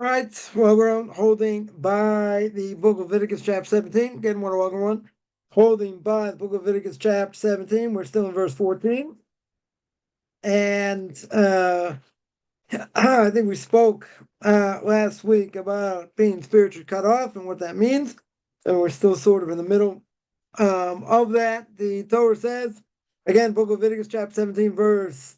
Right. Well, we're holding by the Book of Leviticus Chapter 17. Again, want to welcome everyone. Holding by the Book of Leviticus Chapter 17. We're still in verse 14. And I think we spoke last week about being spiritually cut off and what that means. And we're still sort of in the middle of that. The Torah says, again, Book of Leviticus Chapter 17, verse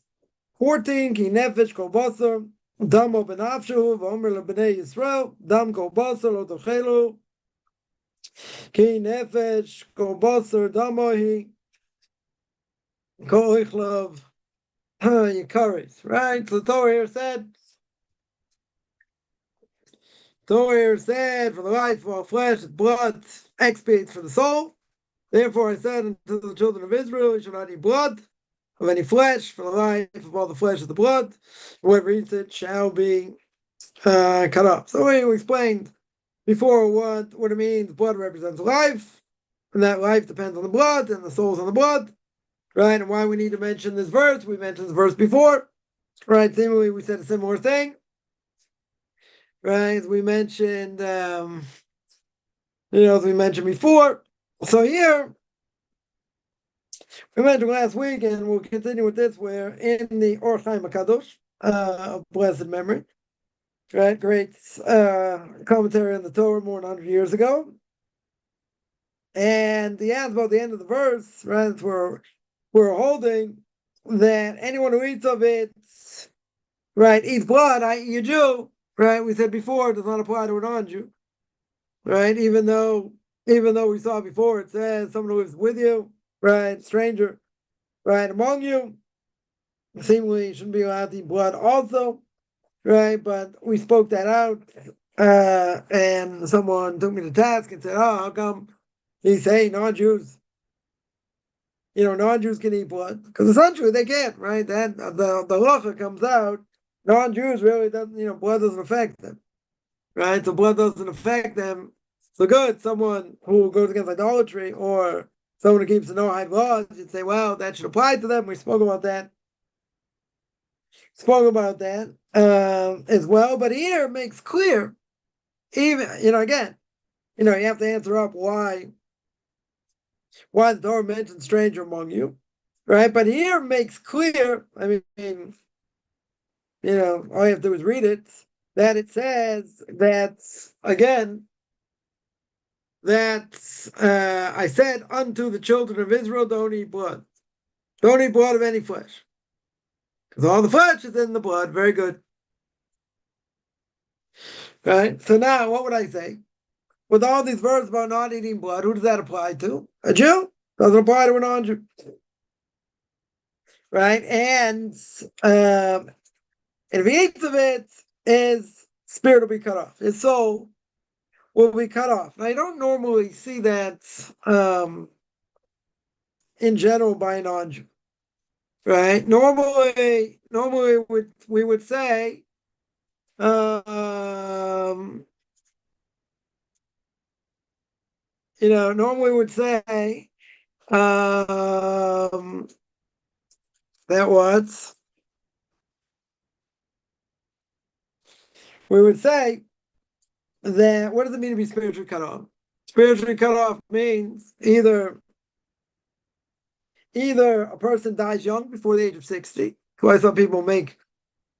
14, Ki nefesh kol basar, damo benafshu, v'omer lebnei Yisrael, dam kol basar lo tochelu, ki nefesh kol basar damo hi, kol ichlav yikaris. Right? So the Torah here said, for the life of all flesh, blood expiates for the soul. Therefore I said unto the children of Israel, you shall not eat blood of any flesh, for the life of all the flesh is the blood. Whoever eats it shall be cut off. So we explained before what it means. Blood represents life, and that life depends on the blood, and the soul's on the blood, right? And why we need to mention this verse. We mentioned this verse before, right? Similarly, we said a similar thing, right? As we mentioned, as we mentioned before. So here, we mentioned last week, and we'll continue with this, where in the Or Chaim HaKadosh, of blessed memory, right? Great commentary on the Torah more than 100 years ago. And the answer about the end of the verse, right? We're holding that anyone who eats of it, right, eats blood, i.e. a Jew, right? We said before it does not apply to a non-Jew, right? Even though we saw before it says someone who lives with you, right, stranger, right, among you, seemingly shouldn't be allowed to eat blood also, right? But we spoke that out, and someone took me to task and said, "Oh, how come he's saying non-Jews? Non-Jews can eat blood because essentially they can't, right? Then the halacha comes out. Non-Jews really doesn't, blood doesn't affect them, right? So blood doesn't affect them. So good, someone who goes against idolatry or someone who keeps the no-hide laws, you'd say, well, that should apply to them. We spoke about that. As well, but here it makes clear, even again, you have to answer up why the Torah mentions stranger among you, right? But here it makes clear. I mean, all you have to do is read it. That it says that again. That I said unto the children of Israel, don't eat blood. Don't eat blood of any flesh. Because all the flesh is in the blood. Very good. Right? So now, what would I say? With all these verses about not eating blood, who does that apply to? A Jew? Doesn't apply to a non-Jew. Right? And if he eats of it, his spirit will be cut off. His soul will be cut off. And I don't normally see that in general by a non-Jew. Right? Normally we would say, normally would say that was we would say that what does it mean to be spiritually cut off? Spiritually cut off means either a person dies young before the age of 60. Why some people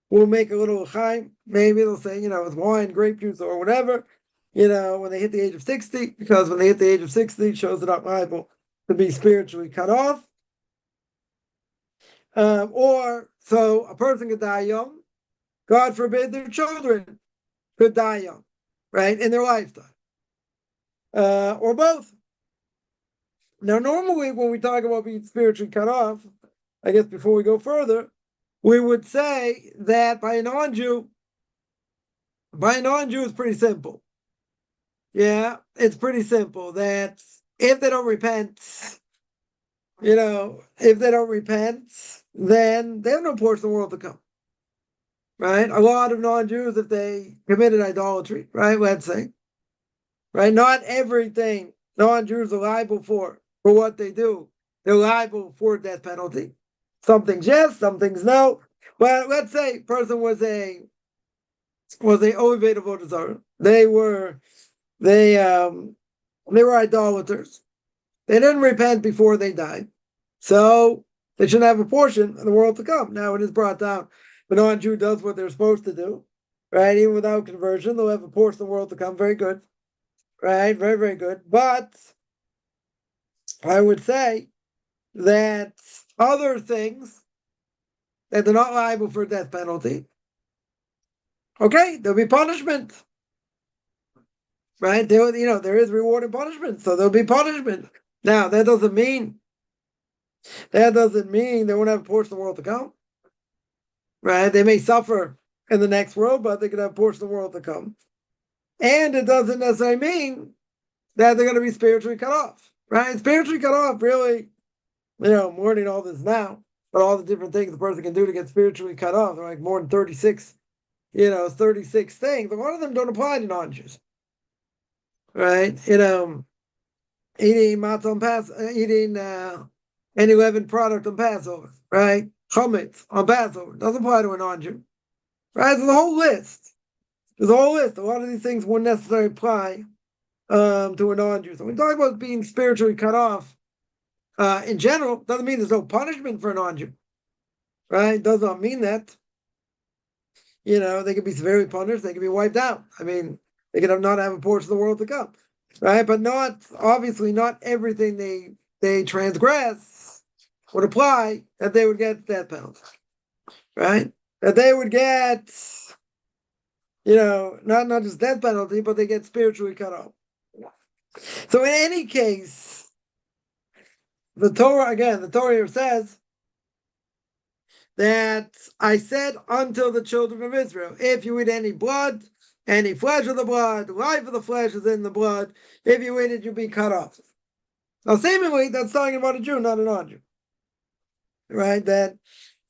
will make a little chaim. Maybe they'll say, with wine, grape juice, or whatever, when they hit the age of 60, because when they hit the age of 60, it shows they're not liable to be spiritually cut off. Or so a person could die young. God forbid their children could die young, right, in their lifetime. Or both. Now, normally when we talk about being spiritually cut off, I guess before we go further, we would say that by a non-Jew, it's pretty simple. Yeah, it's pretty simple that if they don't repent, then they have no portion of the world to come. Right? A lot of non-Jews, if they committed idolatry, right, let's say, right, not everything non-Jews are liable for what they do. They're liable for death penalty. Some things yes, some things no. Well, let's say a person was a was they Oived Avodah Zarah. They were idolaters. They didn't repent before they died, so they shouldn't have a portion in the world to come. Now it is brought down, the non-Jew does what they're supposed to do, right? Even without conversion, they'll have a portion of the world to come. Very good, right? Very, very good. But I would say that other things that they're not liable for a death penalty, okay, there'll be punishment, right? There is reward and punishment, so there'll be punishment. Now that doesn't mean they won't have a portion of the world to come, right? They may suffer in the next world, but they could have a portion of the world to come. And it doesn't necessarily mean that they're going to be spiritually cut off, right? Spiritually cut off, really, mourning all this now, but all the different things the person can do to get spiritually cut off, they're like more than 36, 36 things. A lot of them don't apply to non-Jews, right? Eating matzah on Passover, eating any leavened product on Passover, right? Chametz on Passover doesn't apply to a non-Jew, right? There's a whole list. A lot of these things wouldn't necessarily apply to a non-Jew. So when we talk about being spiritually cut off, in general, doesn't mean there's no punishment for a non-Jew, right? Does not mean that. They could be severely punished. They could be wiped out. I mean, they could not have a portion of the world to come, right? But obviously not everything they transgress would apply that they would get death penalty, right? That they would get, not just death penalty, but they get spiritually cut off. So in any case, the Torah says that I said unto the children of Israel, if you eat any blood, any flesh of the blood, life of the flesh is in the blood, if you eat it, you'll be cut off. Now, seemingly, that's talking about a Jew, not a non-Jew, right? That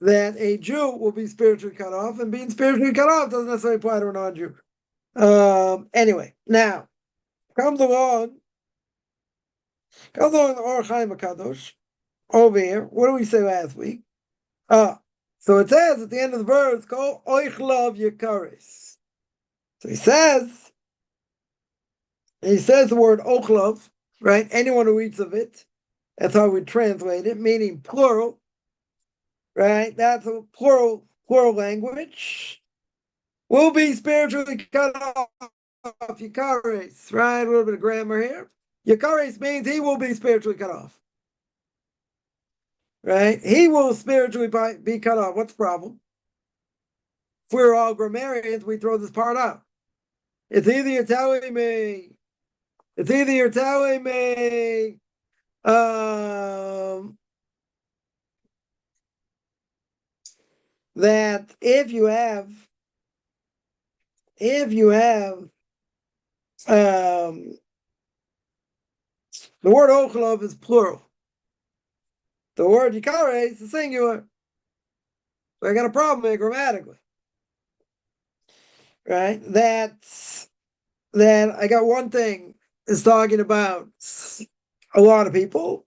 a Jew will be spiritually cut off, and being spiritually cut off doesn't necessarily apply to a non-Jew. Anyway, now, comes along the Or Chaim HaKadosh over here. What did we say last week? So it says at the end of the verse, "Kol oichlav yikaris." So he says the word ochlav, right? Anyone who eats of it. That's how we translate it, meaning plural, right? That's a plural language. Will be spiritually cut off. Yikaris, right? A little bit of grammar here. Yikaris means he will be spiritually cut off. Right? He will spiritually be cut off. What's the problem? If we're all grammarians, we throw this part out. It's either you're telling me that if you have the word ochlov is plural. The word yikare is the singular. So I got a problem here grammatically. Right? That I got one thing is talking about a lot of people,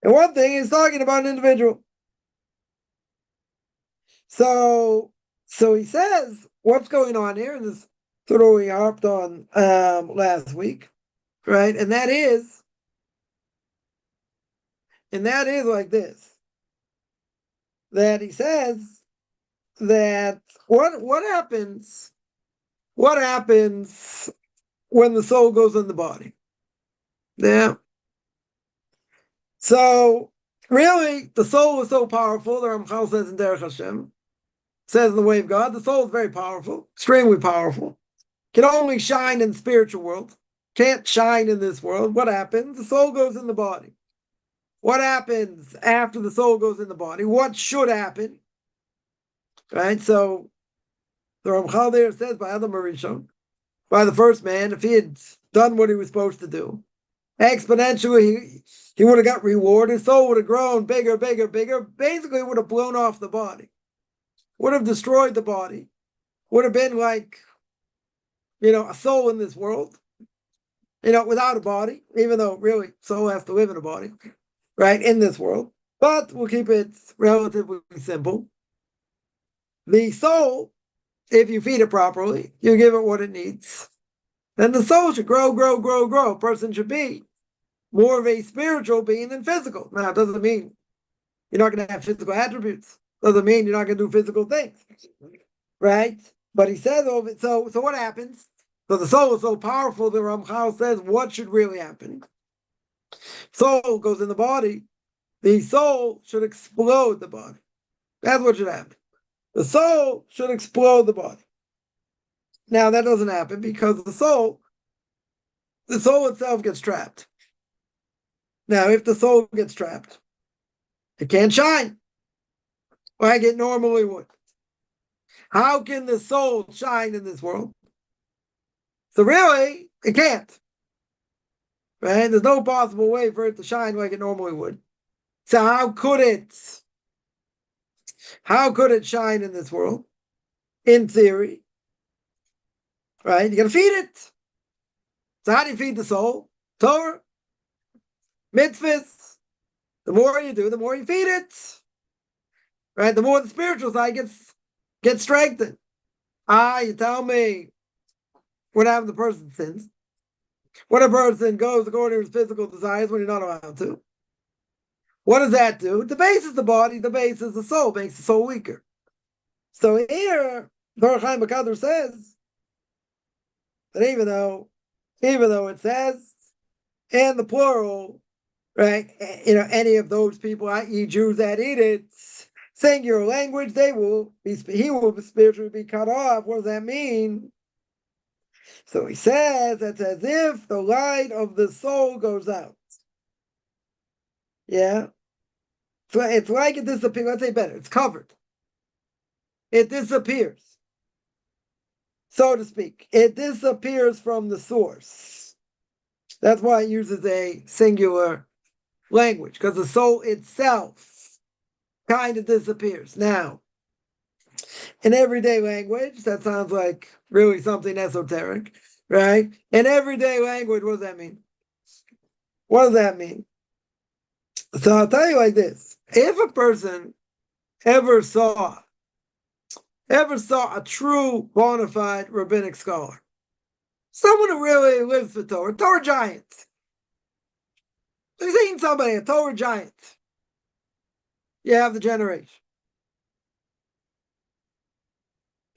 and one thing is talking about an individual. So he says, what's going on here? And this sort of we harped on last week, right? And that is like this. That he says that what happens when the soul goes in the body? Yeah. So really, the soul is so powerful. The Ramchal says in Derech Hashem, says in the way of God, the soul is very powerful, extremely powerful. Can only shine in the spiritual world. Can't shine in this world. What happens? The soul goes in the body. What happens after the soul goes in the body? What should happen? Right? So the Ramchal there says by Adam Arishon, by the first man, if he had done what he was supposed to do, exponentially he would have got reward. His soul would have grown bigger. Basically, it would have blown off the body. Would have destroyed the body. Would have been like, a soul in this world, without a body, even though really soul has to live in a body, right, in this world. But we'll keep it relatively simple. The soul if you feed it properly, you give it what it needs, then the soul should grow, grow, grow, grow. A person should be more of a spiritual being than physical. Now, it doesn't mean you're not going to have physical attributes. Doesn't mean you're not going to do physical things, right? But he says, so what happens? So the soul is so powerful, the Ramchal says, what should really happen? Soul goes in the body. The soul should explode the body. That's what should happen. The soul should explode the body. Now, that doesn't happen because the soul itself gets trapped. Now, if the soul gets trapped, it can't shine like it normally would. How can the soul shine in this world? So really, it can't. Right? There's no possible way for it to shine like it normally would. So how could it shine in this world? In theory. Right? You gotta feed it. So how do you feed the soul? Torah, mitzvahs. The more you do, the more you feed it. Right? The more the spiritual side gets strengthened. You tell me what happens to the person sins. When a person goes according to his physical desires when you're not allowed to. What does that do? It debases the body, debases the soul, makes the soul weaker. So here, Baruch Chaim HaKadosh says that even though it says in the plural, right, any of those people, i.e. Jews that eat it, singular language, he will spiritually be cut off. What does that mean? So he says it's as if the light of the soul goes out. Yeah? So it's like it disappears. Let's say better. It's covered. It disappears, so to speak. It disappears from the source. That's why it uses a singular language, because the soul itself kind of disappears. Now, in everyday language, that sounds like really something esoteric, right? In everyday language, what does that mean? What does that mean? So I'll tell you like this. If a person ever saw a true bona fide rabbinic scholar, someone who really lives for Torah giant. You've seen somebody, a Torah giant. You have the generation.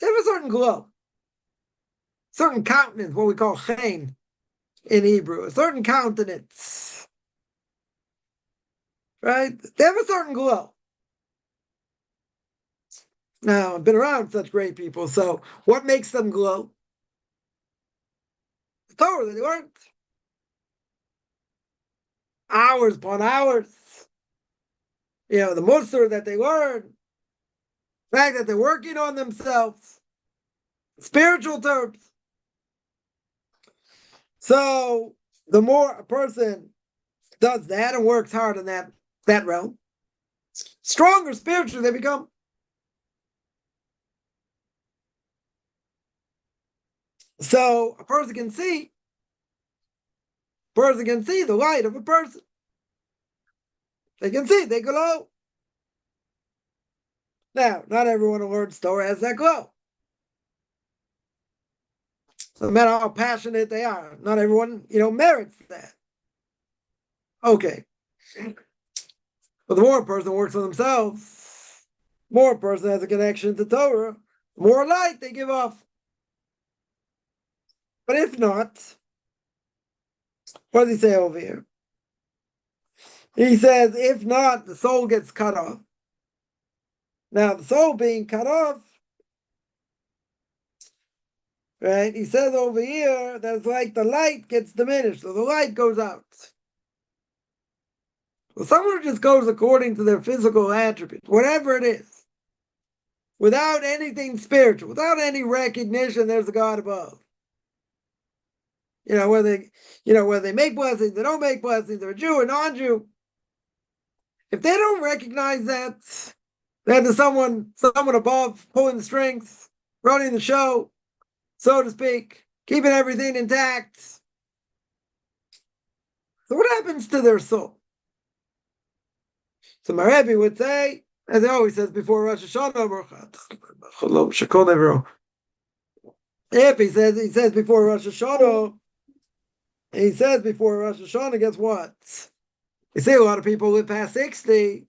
They have a certain glow, certain countenance, what we call chen in Hebrew, a certain countenance. Right? They have a certain glow. Now, I've been around such great people, so what makes them glow? The Torah that they learned. Hours upon hours. The mussar that they learn. The fact that they're working on themselves. Spiritual terms. So, the more a person does that and works hard in that realm, stronger spiritually they become. So a person can see the light of a person. They can see, they glow. Now, not everyone who learns Torah has that glow. No matter how passionate they are, not everyone, merits that. Okay. But the more a person works on themselves, more a person has a connection to Torah, the more light they give off. But if not, what does he say over here? He says, if not, the soul gets cut off. Now, the soul being cut off, right? He says over here that it's like the light gets diminished, so the light goes out. So someone who just goes according to their physical attributes, whatever it is, without anything spiritual, without any recognition there's a God above. Whether they make blessings, they don't make blessings, they're a Jew or non-Jew. If they don't recognize that there's someone above pulling the strings, running the show, so to speak, keeping everything intact. So what happens to their soul? So my Rebbe would say, as he always says before Rosh Hashanah, If he says before Rosh Hashanah, guess what? You see a lot of people live past 60.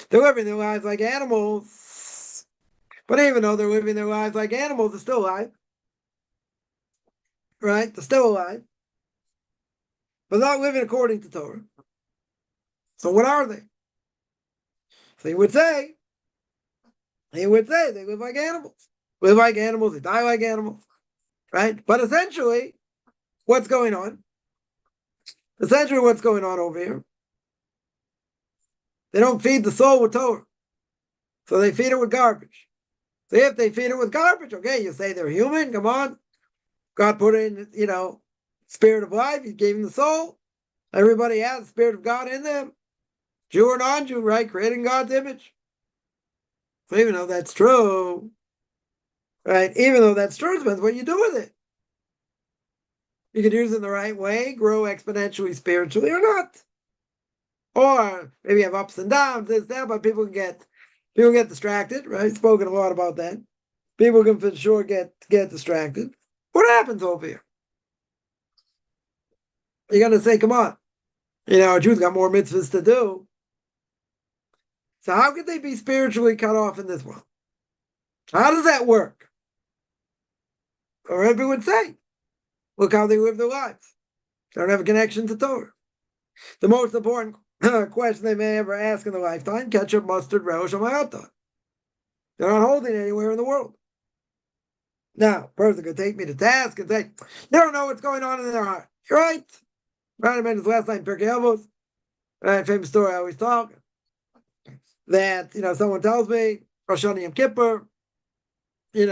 They're living their lives like animals. But even though they're living their lives like animals, they're still alive. Right? They're still alive. But not living according to Torah. So what are they? So he would say they live like animals. Live like animals, they die like animals. Right? But essentially, what's going on? Essentially, what's going on over here? They don't feed the soul with Torah. So they feed it with garbage. So if they feed it with garbage, okay, you say they're human, come on. God put in, spirit of life, he gave them the soul. Everybody has the spirit of God in them. Jew or non-Jew, right? Creating God's image. So even though that's true, right? Even though that's true, it depends what you do with it. You could use it in the right way, grow exponentially spiritually or not. Or maybe have ups and downs, this, that, but people get distracted, right? Spoken a lot about that. People can for sure get distracted. What happens over here? You gotta say, come on. Jews got more mitzvahs to do. So how could they be spiritually cut off in this world? How does that work? Or Rebbe would say, look how they live their lives. They don't have a connection to Torah. The most important question they may ever ask in their lifetime, ketchup, mustard, relish, or mayata. They're not holding anywhere in the world. Now, a person could take me to task and say, they don't know what's going on in their heart. You're right. Right, I mentioned this last night in Pirkei Avos. Right, famous story I always talk. That, someone tells me, Rosh Hashanah Yom Kippur, in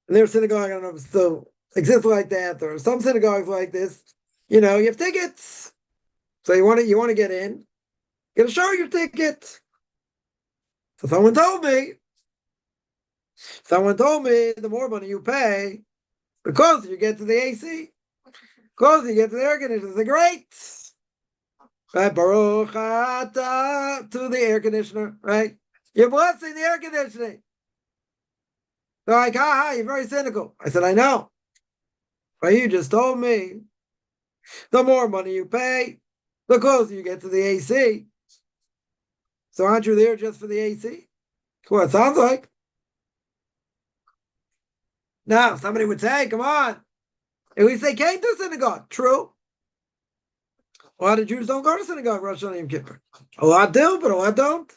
their synagogue, I don't know if it still exists like that, or some synagogues like this, you have tickets. So you want to get in, you got to show your ticket. So someone told me the more money you pay, the closer you get to the AC, closer you get to the air conditioner. It's great. Right, Baruch Ata to the air conditioner, right? You're blessing the air conditioning. They're like, you're very cynical. I said, I know. But you just told me the more money you pay, the closer you get to the AC. So aren't you there just for the AC? Well, it sounds like. Now, somebody would say, come on. At least they came to synagogue. True. A lot of Jews don't go to synagogue Rosh Hashanah Yom Kippur. A lot do, but a lot don't.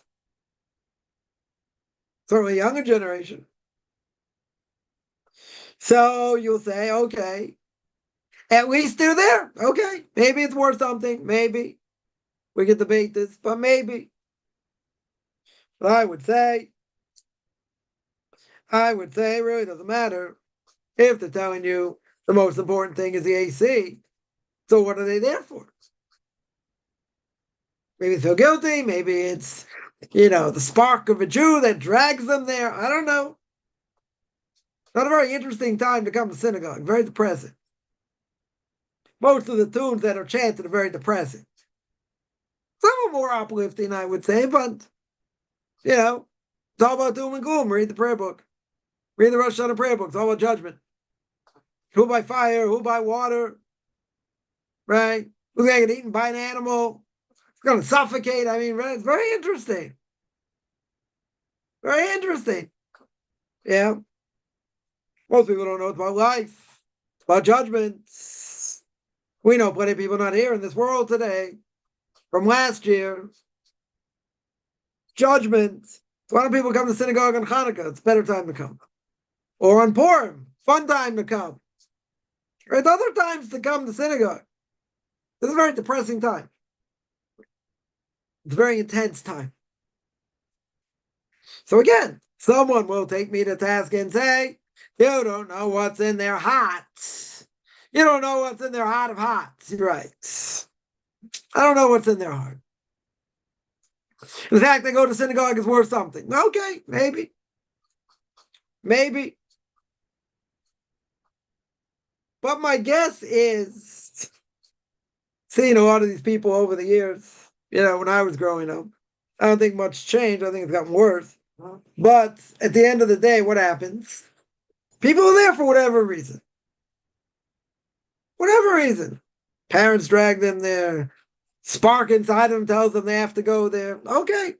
Certainly a younger generation. So you'll say, okay, at least they're there. Okay, maybe it's worth something. Maybe we could debate this, but maybe. But I would say, it really doesn't matter if they're telling you the most important thing is the AC. So what are they there for? Maybe they feel guilty. Maybe it's, the spark of a Jew that drags them there. I don't know. Not a very interesting time to come to synagogue. Very depressing. Most of the tunes that are chanted are very depressing. Some are more uplifting, I would say, but, it's all about doom and gloom. Read the prayer book. Read the Rosh Hashanah prayer book. It's all about judgment. Who by fire, who by water, right? Who's going to get eaten by an animal? It's going to suffocate. I mean, it's very interesting. Very interesting. Yeah. Most people don't know it's about life. It's about judgments. We know plenty of people not here in this world today from last year. Judgment. So why don't people come to synagogue on Hanukkah? It's a better time to come. Or on Purim. Fun time to come. There's other times to come to synagogue. This is a very depressing time. It's a very intense time. So again, someone will take me to task and say, you don't know what's in their hearts. You don't know what's in their heart of hearts. You're right. I don't know what's in their heart. The fact they go to synagogue is worth something. Okay, maybe. Maybe. But my guess is, seeing a lot of these people over the years, when I was growing up, I don't think much changed. I think it's gotten worse. But at the end of the day, what happens? People are there for whatever reason. Whatever reason. Parents drag them there. Spark inside them tells them they have to go there. Okay.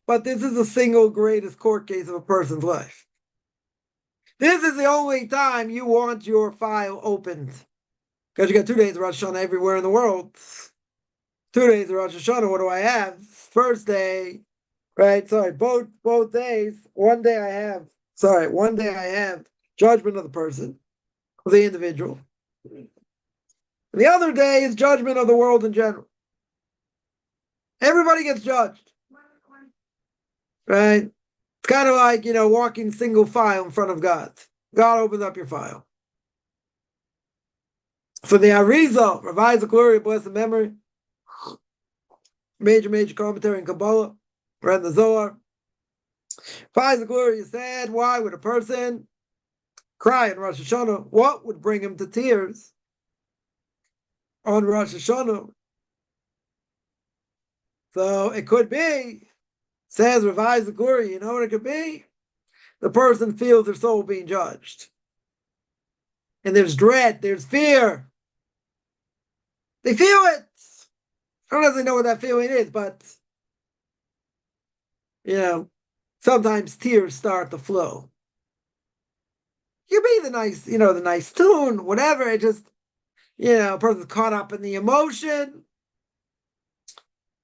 But this is the single greatest court case of a person's life. This is the only time you want your file opened. Because you got 2 days of Rosh Hashanah everywhere in the world. 2 days of Rosh Hashanah, what do I have? First day, right? Sorry, both days. One day I have judgment of the person, of the individual. The other day is judgment of the world in general. Everybody gets judged. Right? It's kind of like, walking single file in front of God. God opens up your file. For the Arizal, Revised Glory, blessed memory, major commentary in Kabbalah, read the Zohar. Revised Glory said, why would a person cry in Rosh Hashanah? What would bring him to tears on Rosh Hashanah? So it could be, says Revised Glory, you know what it could be? The person feels their soul being judged. And there's dread, there's fear. They feel it. I don't necessarily know what that feeling is, but, sometimes tears start to flow. You be the nice tune, whatever. It just, a person's caught up in the emotion.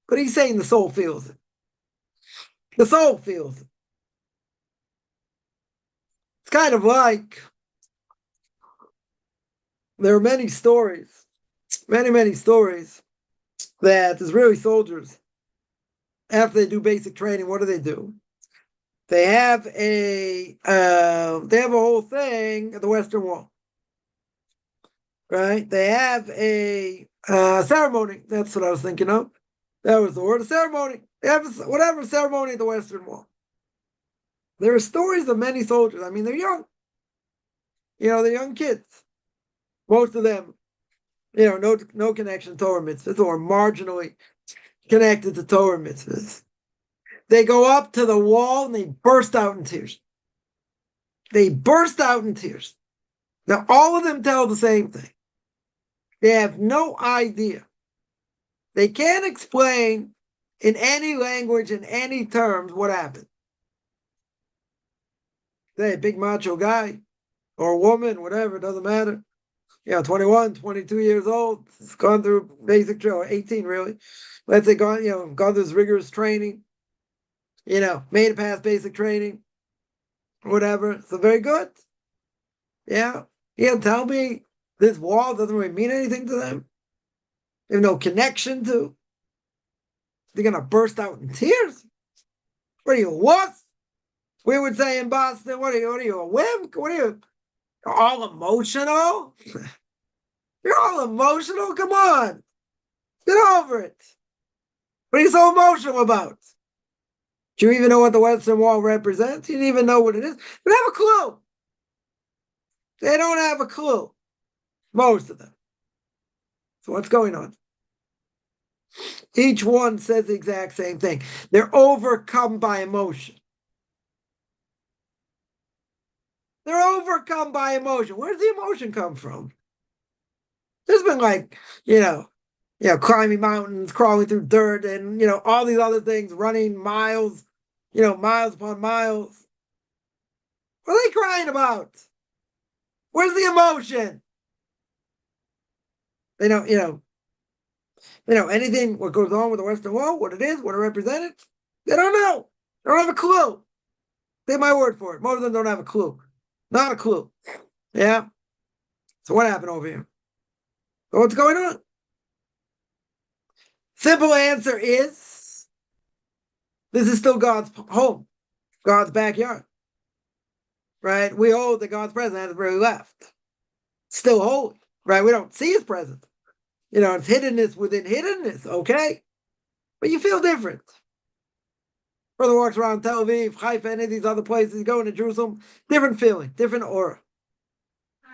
But he's saying the soul feels it. The soul feels it. It's kind of like there are many stories, many stories that Israeli soldiers, after they do basic training, what do? They have a whole thing at the Western Wall, right? They have a ceremony. That's what I was thinking of. That was the word, a ceremony. They have whatever ceremony at the Western Wall. There are stories of many soldiers. I mean, they're young. They're young kids. Most of them, no connection to Torah mitzvahs or marginally connected to Torah mitzvahs. They go up to the wall and they burst out in tears. Now, all of them tell the same thing. They have no idea. They can't explain in any language, in any terms, what happened. They, big macho guy or woman, whatever, it doesn't matter. 21, 22 years old, it's gone through basic training, 18 really. Let's say gone through this rigorous training, made it past basic training, whatever. So very good. Yeah. Tell me this wall doesn't really mean anything to them. They have no connection to. They're gonna burst out in tears. What are you, a wuss? We would say in Boston, what are you, a wimp? What are you, all emotional? You're all emotional? Come on. Get over it. What are you so emotional about? Do you even know what the Western Wall represents? You didn't even know what it is. They don't have a clue. They don't have a clue. Most of them. So what's going on? Each one says the exact same thing. They're overcome by emotion. They're overcome by emotion. Where does the emotion come from? There's been climbing mountains, crawling through dirt, and all these other things, running miles, miles upon miles. What are they crying about? Where's the emotion? They don't, anything what goes on with the Western Wall, what it is, what it represented. They don't know. They don't have a clue. Take my word for it. Most of them don't have a clue. Not a clue. Yeah. So what happened over here? So what's going on? Simple answer is this is still God's home, God's backyard. Right? We hold that God's presence hasn't really left. Still holy. Right? We don't see his presence. It's hiddenness within hiddenness, okay? But you feel different. Brother walks around Tel Aviv, Haifa, any of these other places, going to Jerusalem, different feeling, different aura.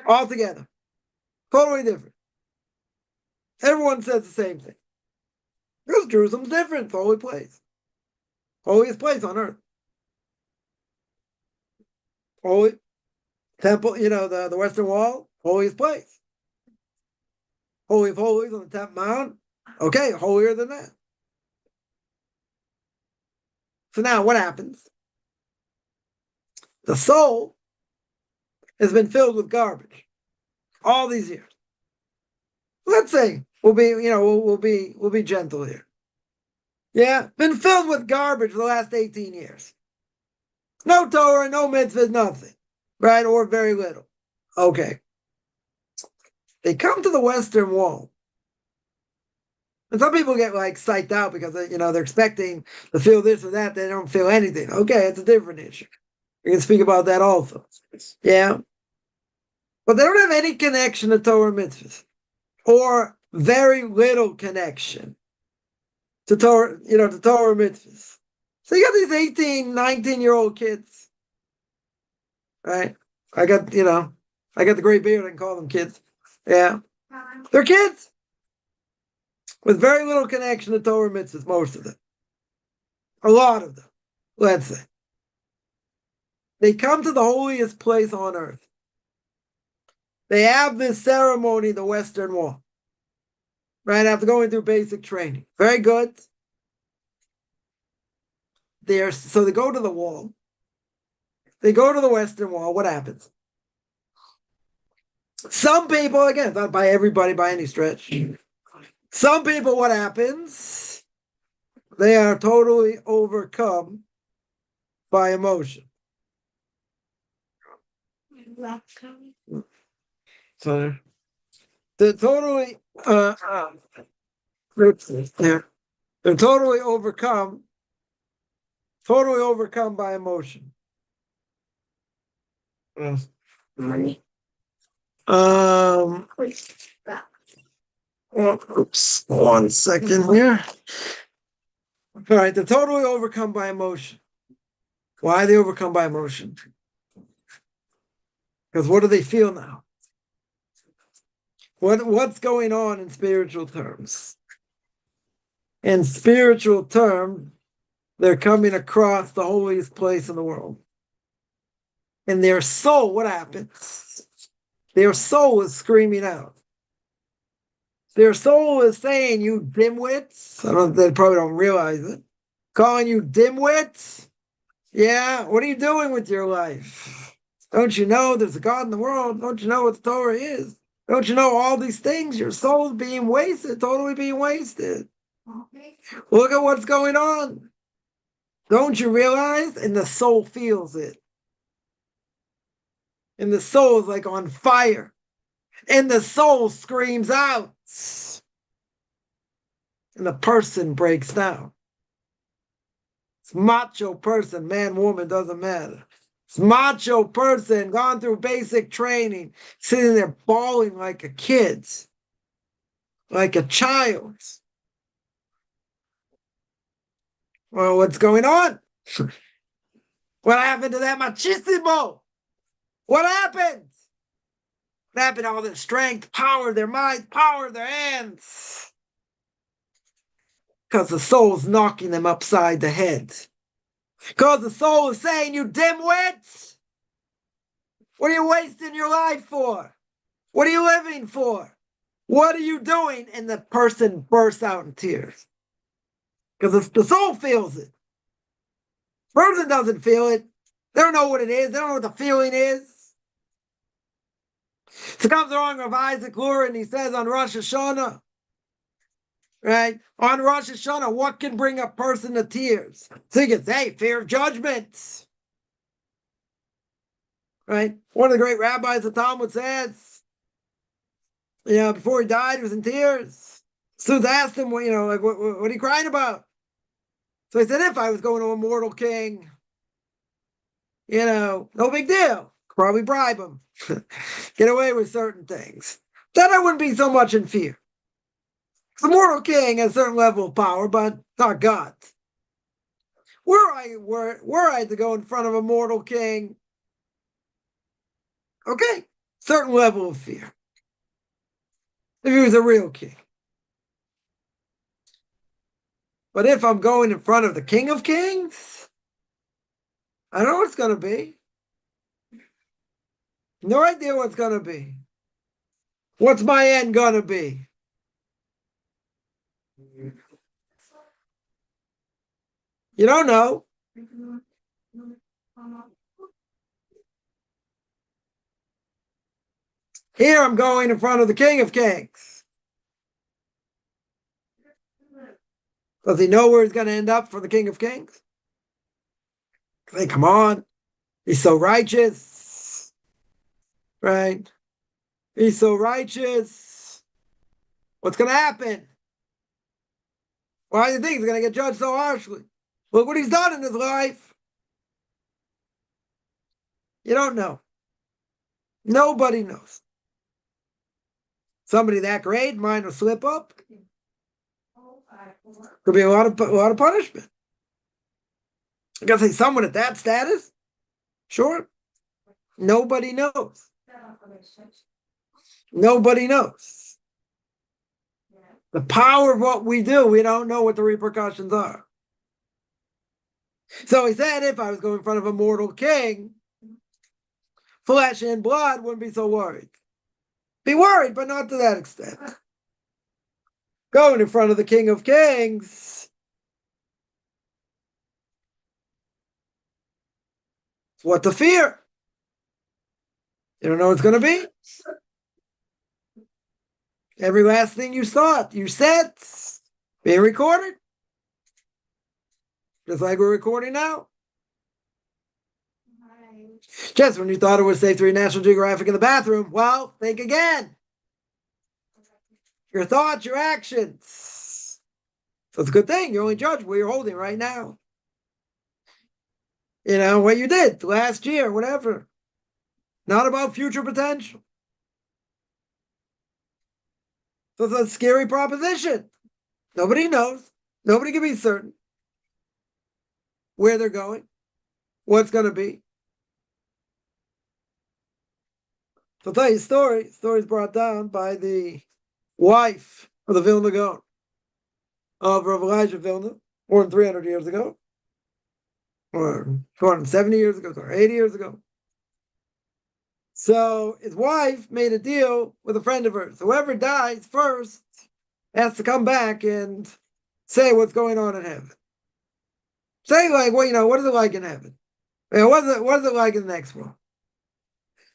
Altogether. Totally different. Everyone says the same thing. Because Jerusalem's different, it's a holy place. Holiest place on earth. Holy temple, the Western Wall, holiest place. Holy of Holies on the Temple Mount. Okay, holier than that. So now what happens? The soul has been filled with garbage all these years. Let's say we'll be gentle here. Yeah, been filled with garbage the last 18 years. No Torah, no mitzvahs, nothing, right? Or very little. Okay. They come to the Western Wall. And some people get like psyched out because they're expecting to feel this or that. They don't feel anything. Okay, it's a different issue. We can speak about that also. Yeah. But they don't have any connection to Torah mitzvahs. Or very little connection to Torah, to Torah mitzvahs. So you got these 18, 19-year-old kids. Right? I got the gray beard, I can call them kids. Yeah. They're kids. With very little connection to Torah mitzvahs, most of them. A lot of them, let's say. They come to the holiest place on earth. They have this ceremony, the Western Wall. Right, after going through basic training. Very good. So they go to the wall. They go to the Western Wall. What happens? Some people, again, not by everybody by any stretch. Some people, what happens? They are totally overcome by emotion. So they're totally they're totally overcome by emotion. Oops, 1 second here. All right, they're totally overcome by emotion. Why are they overcome by emotion? Because what do they feel now? What's going on in spiritual terms? In spiritual terms, they're coming across the holiest place in the world. And their soul, what happens? Their soul is screaming out. Their soul is saying, you dimwits. They probably don't realize it. Calling you dimwits. Yeah, what are you doing with your life? Don't you know there's a God in the world? Don't you know what the Torah is? Don't you know all these things? Your soul's being wasted, totally being wasted. Look at what's going on. Don't you realize? And the soul feels it. And the soul is like on fire. And the soul screams out. And the person breaks down. It's macho person, man, woman, doesn't matter. It's macho person, gone through basic training, sitting there bawling like a kid, like a child. Well, what's going on? What happened to that machismo? What happened? What happened to all their strength, power, their mind, power, their hands? Because the soul's knocking them upside the head. Because the soul is saying, you dimwits! What are you wasting your life for? What are you living for? What are you doing? And the person bursts out in tears. Because the soul feels it. The person doesn't feel it. They don't know what it is. They don't know what the feeling is. So comes along Rav Isaac Lurie and he says on Rosh Hashanah, right? On Rosh Hashanah, what can bring a person to tears? So you can say fear of judgment. Right? One of the great rabbis of Talmud says, before he died, he was in tears. Students asked him, what are you crying about? So he said, if I was going to a mortal king, no big deal. Probably bribe him. Get away with certain things. Then I wouldn't be so much in fear. The mortal king has a certain level of power, but not God. Were I to go in front of a mortal king, okay, certain level of fear. If he was a real king. But if I'm going in front of the King of Kings, I don't know what it's going to be. No idea what's going to be. What's my end going to be? You don't know. Here I'm going in front of the King of Kings. Does he know where he's going to end up for the King of Kings? Say, come on. He's so righteous. Right? He's so righteous. What's going to happen? Why do you think he's going to get judged so harshly? Look what he's done in his life. You don't know. Nobody knows. Somebody that great, minor slip up. Could be a lot of punishment. I gotta say, someone at that status, sure. Nobody knows. Nobody knows. The power of what we do, we don't know what the repercussions are. So he said, if I was going in front of a mortal king, flesh and blood wouldn't be so worried. Be worried, but not to that extent. Going in front of the King of Kings, what to fear? You don't know what it's going to be. Every last thing you thought, you said, being recorded. Just like we're recording now. Just when you thought it was safe to read National Geographic in the bathroom, well, think again. Your thoughts, your actions. So it's a good thing. You only judge what you're holding right now. You know, what you did last year, whatever. Not about future potential. So it's a scary proposition. Nobody knows. Nobody can be certain where they're going, what's going to be. So I'll tell you a story. The story is brought down by the wife of the Vilna Gaon, of Rav Elijah Vilna, more than 300 years ago, or 270 years ago, or 80 years ago. So his wife made a deal with a friend of hers. Whoever dies first has to come back and say what's going on in heaven. Say, like, well, you know, what is it like in heaven? You know, what is it like in the next world?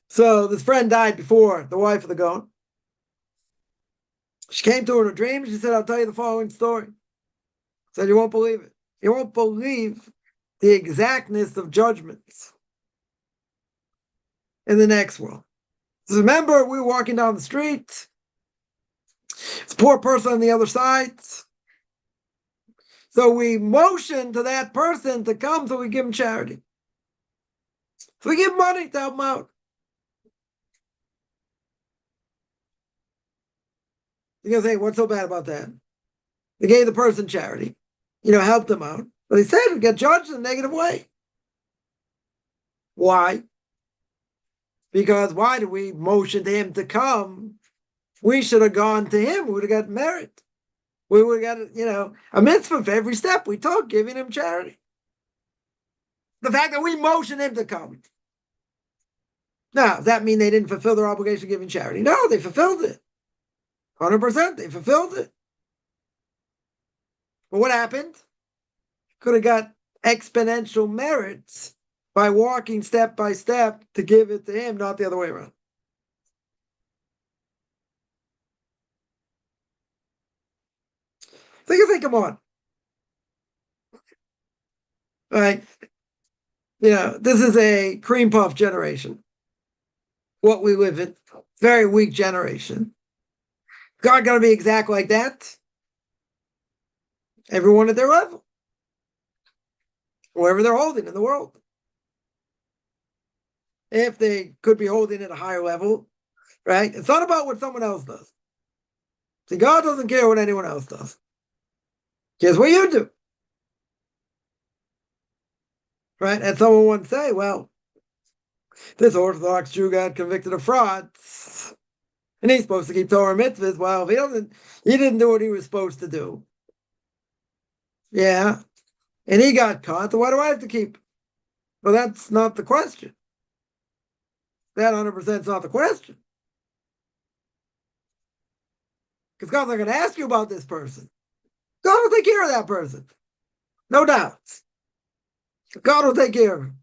So this friend died before the wife of the Gaon. She came to her in a dream. She said, I'll tell you the following story. Said, you won't believe it. You won't believe the exactness of judgments in the next world. So remember, we were walking down the street. It's a poor person on the other side. So we motioned to that person to come so we give him charity. So we give him money to help him out. You're going to say, what's so bad about that? They gave the person charity, you know, helped them out. But they said we get judged in a negative way. Why? Because why did we motion to him to come? We should have gone to him. We would have got merit. We would have got, you know, a mitzvah for every step we took, giving him charity. The fact that we motioned him to come. Now, does that mean they didn't fulfill their obligation of giving charity? No, they fulfilled it. 100%, they fulfilled it. But what happened? Could have got exponential merits by walking step by step to give it to him, not the other way around. So you think, come on. Right? You know, this is a cream puff generation. What we live in. Very weak generation. God got to be exact like that? Everyone at their level. Wherever they're holding in the world. If they could be holding at a higher level, right? It's not about what someone else does. See, God doesn't care what anyone else does. He cares what you do. Right? And someone once say, well, this Orthodox Jew got convicted of fraud, and he's supposed to keep Torah mitzvahs. Well, if he didn't do what he was supposed to do. Yeah. And he got caught, so why do I have to keep? Well, that's not the question. That 100% is not the question. Because God's not going to ask you about this person. God will take care of that person. No doubts. God will take care of him.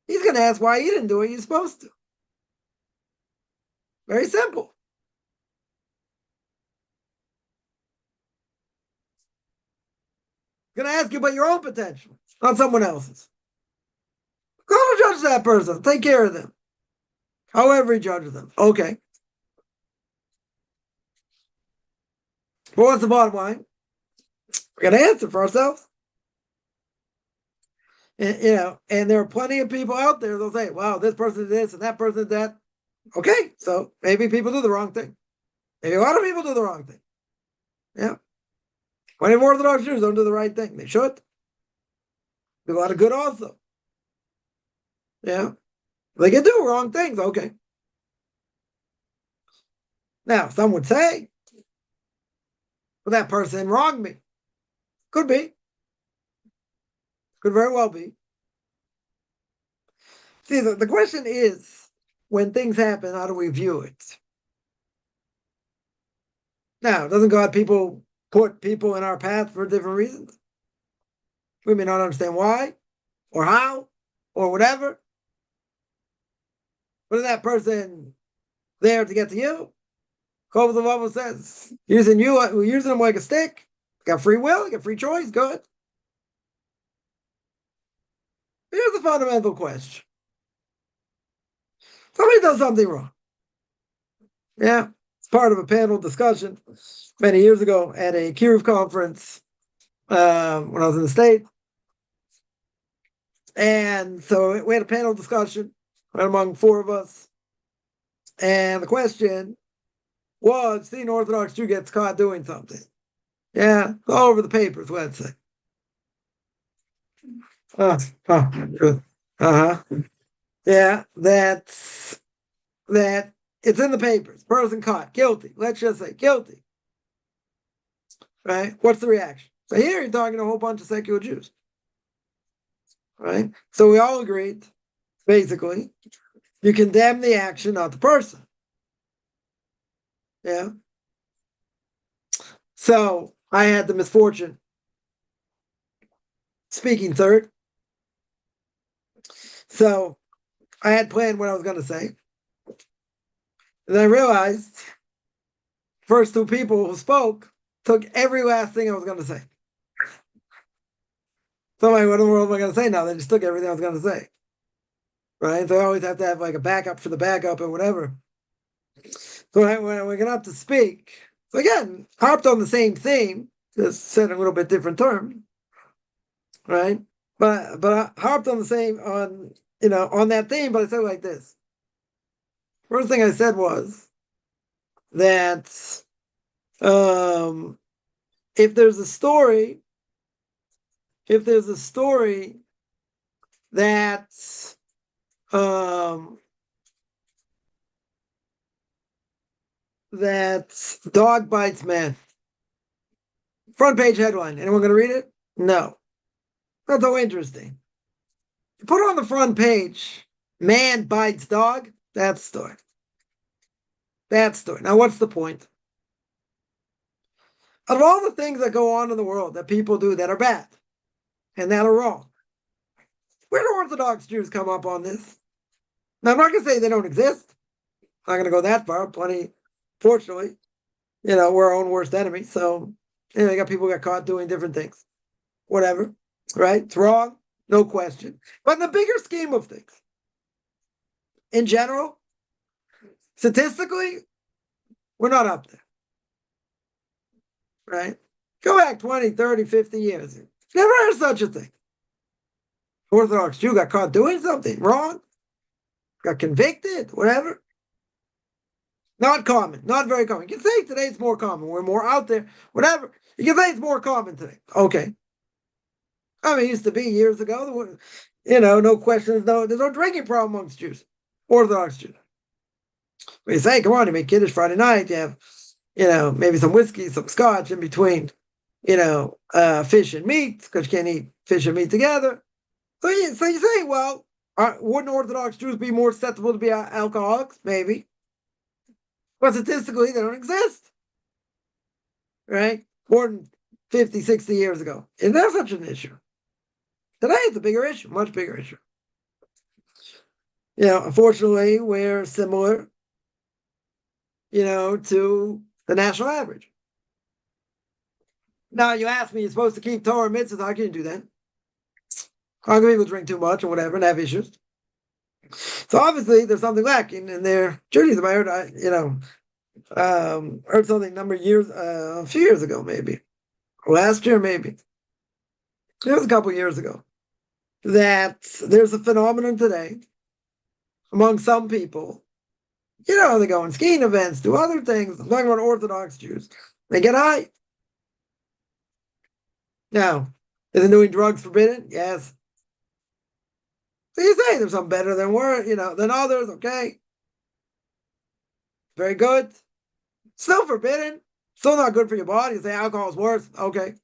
He's going to ask why you didn't do what you're supposed to. Very simple. He's going to ask you about your own potential, not someone else's. God will judge that person. Take care of them. However he judges them. Okay. But what's the bottom line? We're going to answer for ourselves. And there are plenty of people out there that'll say, wow, this person did this and that person did that. Okay, so maybe people do the wrong thing. Maybe a lot of people do the wrong thing. Yeah. Plenty of Orthodox Jews don't do the right thing. They should. Do a lot of good also. Yeah. They can do wrong things. Okay. Now, some would say, well, that person wronged me. Could be. Could very well be. See, the question is, when things happen, how do we view it? Now, doesn't God put people in our path for different reasons? We may not understand why, or how, or whatever. But is that person there to get to you? Cove the Bible says, using them like a stick. Got free will, got free choice, good. Here's the fundamental question. Somebody does something wrong. Yeah, it's part of a panel discussion many years ago at a Kiruv conference when I was in the States. And so we had a panel discussion right among four of us. And the question was, see, an Orthodox Jew gets caught doing something. Yeah, all over the papers, let's say. Good. Yeah, that it's in the papers. Person caught, guilty. Let's just say guilty. Right? What's the reaction? So here you're talking to a whole bunch of secular Jews. Right? So we all agreed, basically, you condemn the action, not the person. Yeah. So I had the misfortune speaking third. So I had planned what I was going to say. And I realized first two people who spoke took every last thing I was going to say. So I'm like, what in the world am I going to say now? They just took everything I was going to say. Right? So I always have to have like a backup for the backup or whatever. So when we got up to speak, so again, harped on the same theme, just said a little bit different term. Right? But I harped on the same, on that theme, but I said it like this. First thing I said was that if there's a story that that dog bites man, front page headline, anyone going to read it? No. Not so interesting. You put on the front page, man bites dog, that's the story. That story. Now, what's the point? Out of all the things that go on in the world that people do that are bad and that are wrong, where do Orthodox Jews come up on this? Now, I'm not going to say they don't exist. I'm not going to go that far. Plenty, fortunately, we're our own worst enemy. So, you got people who got caught doing different things. Whatever, right? It's wrong, no question. But in the bigger scheme of things, in general, statistically, we're not up there, right? Go back 20, 30, 50 years. Never heard of such a thing. Orthodox Jew got caught doing something wrong, got convicted, whatever. Not common, not very common. You can say today it's more common. We're more out there, whatever. You can say it's more common today. Okay. I mean, it used to be years ago. No questions, there's no drinking problem amongst Jews, Orthodox Jews. But you say, come on, you make Kiddush Friday night, you have, maybe some whiskey, some scotch in between, fish and meat, because you can't eat fish and meat together. So you say, well, Wouldn't Orthodox Jews be more susceptible to be alcoholics? Maybe. But statistically, they don't exist, right? More than 50, 60 years ago. Is there such an issue? Today, it's a bigger issue, much bigger issue. Unfortunately, we're similar, to the national average. Now, you ask me, you're supposed to keep Torah mitzvahs. How can you do that? How can people drink too much or whatever and have issues? So obviously, there's something lacking in their Judaism. I heard something a few years ago, maybe last year, maybe it was a couple years ago, that there's a phenomenon today among some people. They go on skiing events, do other things. I'm talking about Orthodox Jews. They get high. Now, isn't doing drugs forbidden? Yes. So you say there's some better than than others. Okay, very good. Still forbidden. Still not good for your body. You say alcohol is worse. Okay.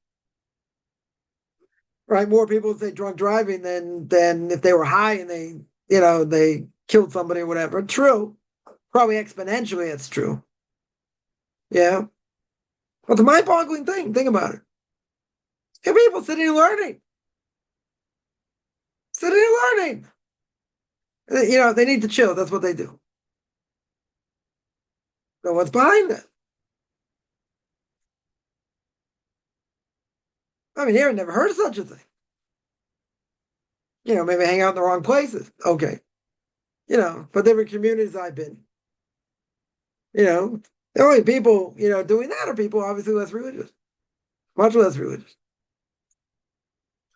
Right. More people say drunk driving than if they were high and they killed somebody or whatever. True. Probably exponentially it's true. Yeah. But the mind-boggling thing, think about it. If people sitting and learning. Sitting and learning. They need to chill. That's what they do. So what's behind that? I mean, here I never heard of such a thing. Maybe hang out in the wrong places. Okay. But different communities I've been. The only people, doing that are people obviously less religious. Much less religious.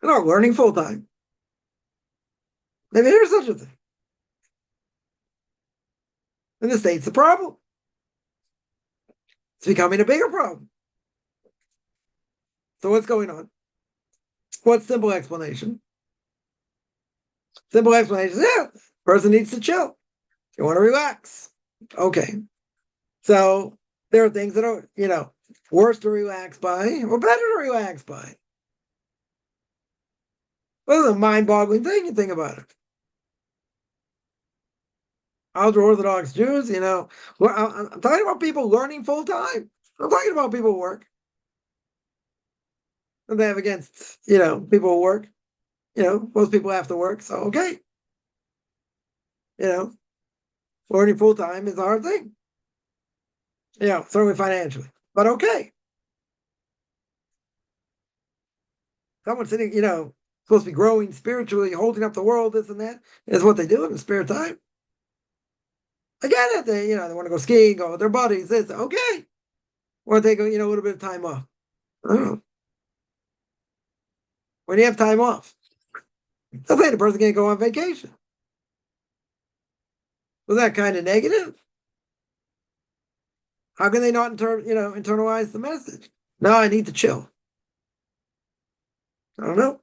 They're not learning full time. Maybe there's such a thing. In the States, the problem. It's becoming a bigger problem. So what's going on? What's simple explanation? Simple explanation is, person needs to chill. You want to relax. Okay. So there are things that are, worse to relax by or better to relax by. Well, it's a mind-boggling thing. You think about it. Ultra-Orthodox Jews, I'm talking about people learning full-time. I'm talking about people who work. And they have against, people who work. Most people have to work, so okay. Learning full-time is a hard thing. Certainly financially. But okay. Someone sitting, supposed to be growing spiritually, holding up the world, this and that, is what they do in their spare time. Again, if they want to go skiing, go with their buddies, this, okay. Or take a little bit of time off. I don't know. When you have time off, that's like the person can't go on vacation. Was that kind of negative? How can they not internalize the message? No, I need to chill. I don't know.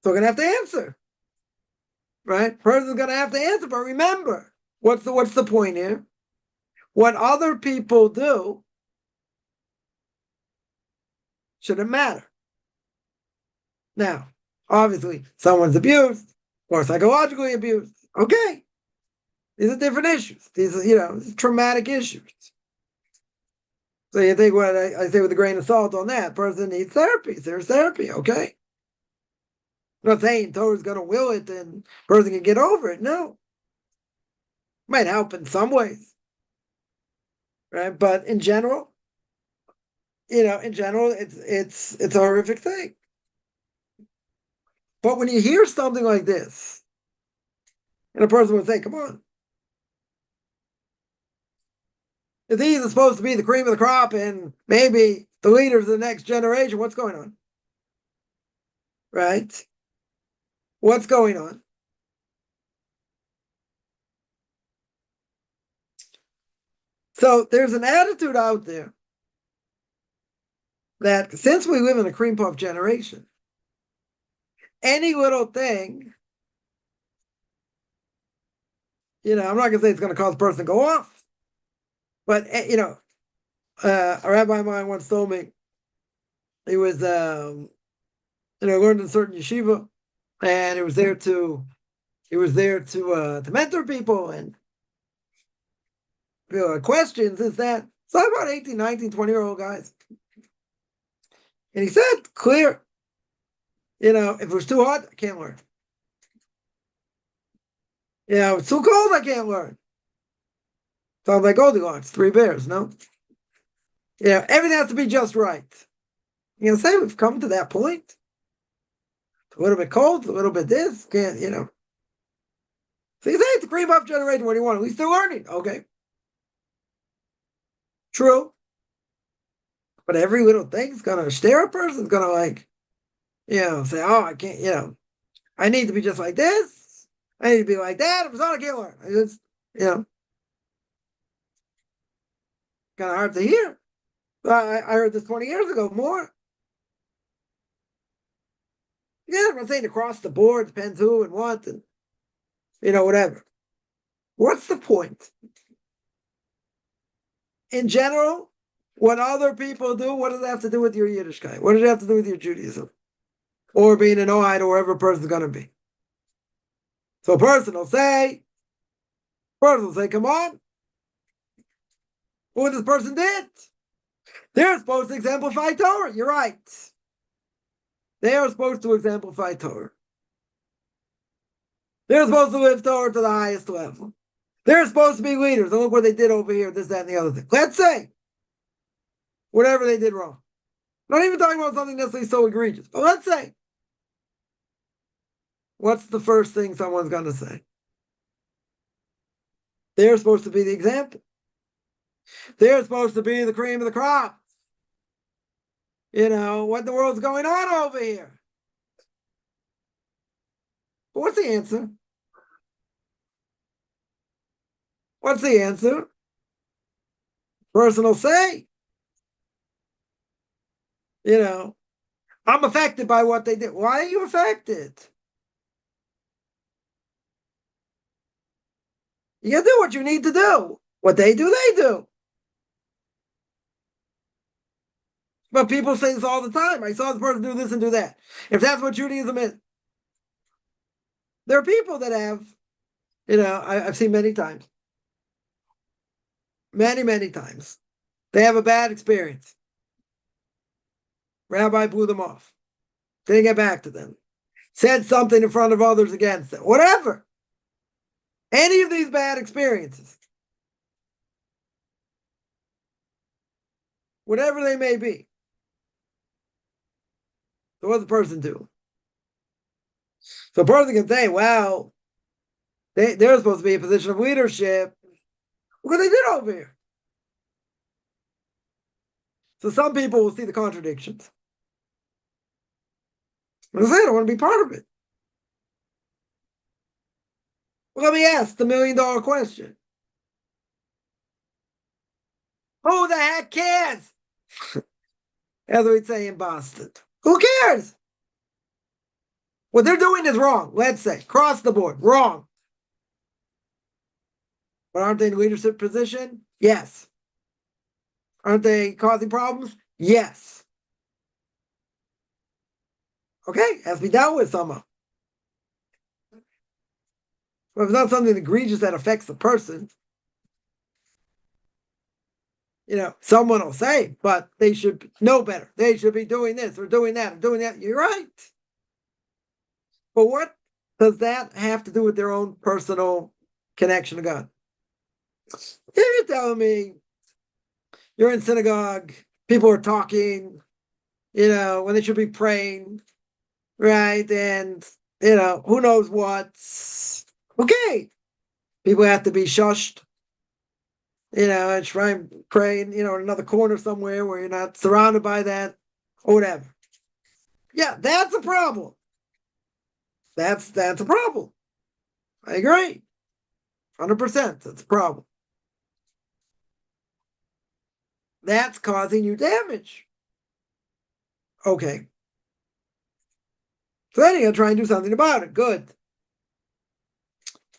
So we're gonna have to answer. Right? Person's gonna have to answer, but remember, what's the point here? What other people do shouldn't matter. Now, obviously, someone's abused or psychologically abused. Okay. These are different issues. These are, traumatic issues. So you think what I say with a grain of salt on that. Person needs therapy. There's therapy, okay? I'm not saying Torah's going to will it and person can get over it. No. Might help in some ways. Right? But in general, it's a horrific thing. But when you hear something like this, and a person would say, come on, if these are supposed to be the cream of the crop and maybe the leaders of the next generation, what's going on? Right? What's going on? So there's an attitude out there that since we live in a cream puff generation, any little thing, I'm not going to say it's going to cause a person to go off, but, a rabbi of mine once told me he was, learned in a certain yeshiva, and he was there to mentor people and questions, is that. So about 18, 19, 20-year-old guys. And he said, clear, if it was too hot, I can't learn. If it's too cold, I can't learn. Sounds like Goldilocks, Three Bears, no? Everything has to be just right. Say we've come to that point. A little bit cold, a little bit this, can't, So you say it's a cream puff generation, what do you want? At least they're learning. Okay. True. But every little thing's gonna stare a person's gonna say, oh, I can't, I need to be just like this. I need to be like that. If it's not, I can't learn. It's, kind of hard to hear. I heard this 20 years ago, more. I'm not saying across the board, depends who and what, and whatever. What's the point? In general, what other people do, what does it have to do with your Yiddishkeit? What does it have to do with your Judaism? Or being an Ohide or wherever a person's going to be? So a person will say, come on, what this person did. They're supposed to exemplify Torah. You're right. They are supposed to exemplify Torah. They're supposed to live Torah to the highest level. They're supposed to be leaders. And look what they did over here, this, that, and the other thing. Let's say, whatever they did wrong. Not even talking about something necessarily so egregious. But let's say, what's the first thing someone's going to say? They're supposed to be the example. They're supposed to be the cream of the crop. What in the world's going on over here? But what's the answer? What's the answer? Person will say, I'm affected by what they did. Why are you affected? You gotta do what you need to do. What they do, they do. But people say this all the time. I saw this person do this and do that. If that's what Judaism is. There are people that have, I've seen many times. Many, many times. They have a bad experience. Rabbi blew them off. Didn't get back to them. Said something in front of others against them. Whatever. Any of these bad experiences. Whatever they may be. So what does the person do? So a person can say, well, they're supposed to be in a position of leadership. Look what they did over here. So some people will see the contradictions. They'll say, I don't want to be part of it. Well, let me ask the $1 million question. Who the heck cares? As we'd say in Boston. Who cares? What they're doing is wrong, let's say. Across the board, wrong. But aren't they in a leadership position? Yes. Aren't they causing problems? Yes. Okay, has to be dealt with somehow. But if it's not something egregious that affects the person, someone will say, but they should know better. They should be doing this or doing that or doing that. You're right. But what does that have to do with their own personal connection to God? If you're telling me you're in synagogue, people are talking, when they should be praying, right? And, who knows what. Okay. People have to be shushed, and try and pray, in another corner somewhere where you're not surrounded by that or whatever. Yeah, that's a problem. That's a problem. I agree. 100%. That's a problem. That's causing you damage. Okay. So then you gotta try and do something about it. Good.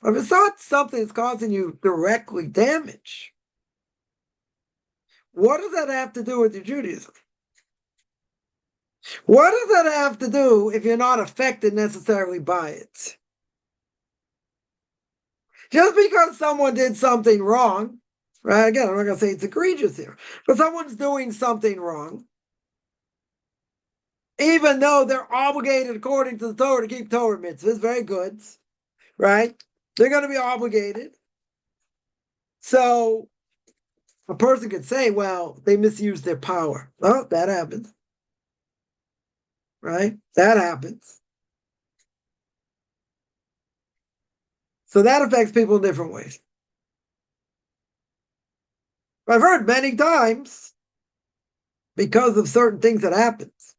But if it's not something that's causing you directly damage, what does that have to do with your Judaism? What does that have to do if you're not affected necessarily by it? Just because someone did something wrong, right? Again, I'm not going to say it's egregious here, but someone's doing something wrong, even though they're obligated according to the Torah to keep Torah mitzvahs, very good, right? They're going to be obligated. So a person could say, well, they misused their power. Oh, that happens, right? That happens. So that affects people in different ways. I've heard many times, because of certain things that happens,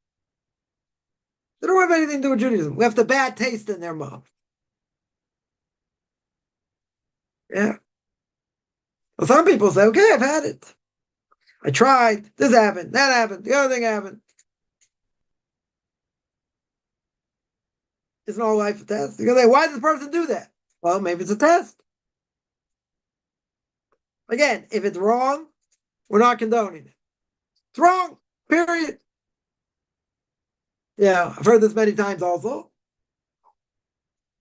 they don't have anything to do with Judaism. We have the bad taste in their mouth. Yeah. Well, some people say, okay, I've had it. I tried. This happened. That happened. The other thing happened. Isn't all life a test? You go, say, why does the person do that? Well, maybe it's a test. Again, if it's wrong, we're not condoning it. It's wrong. Period. Yeah, I've heard this many times also.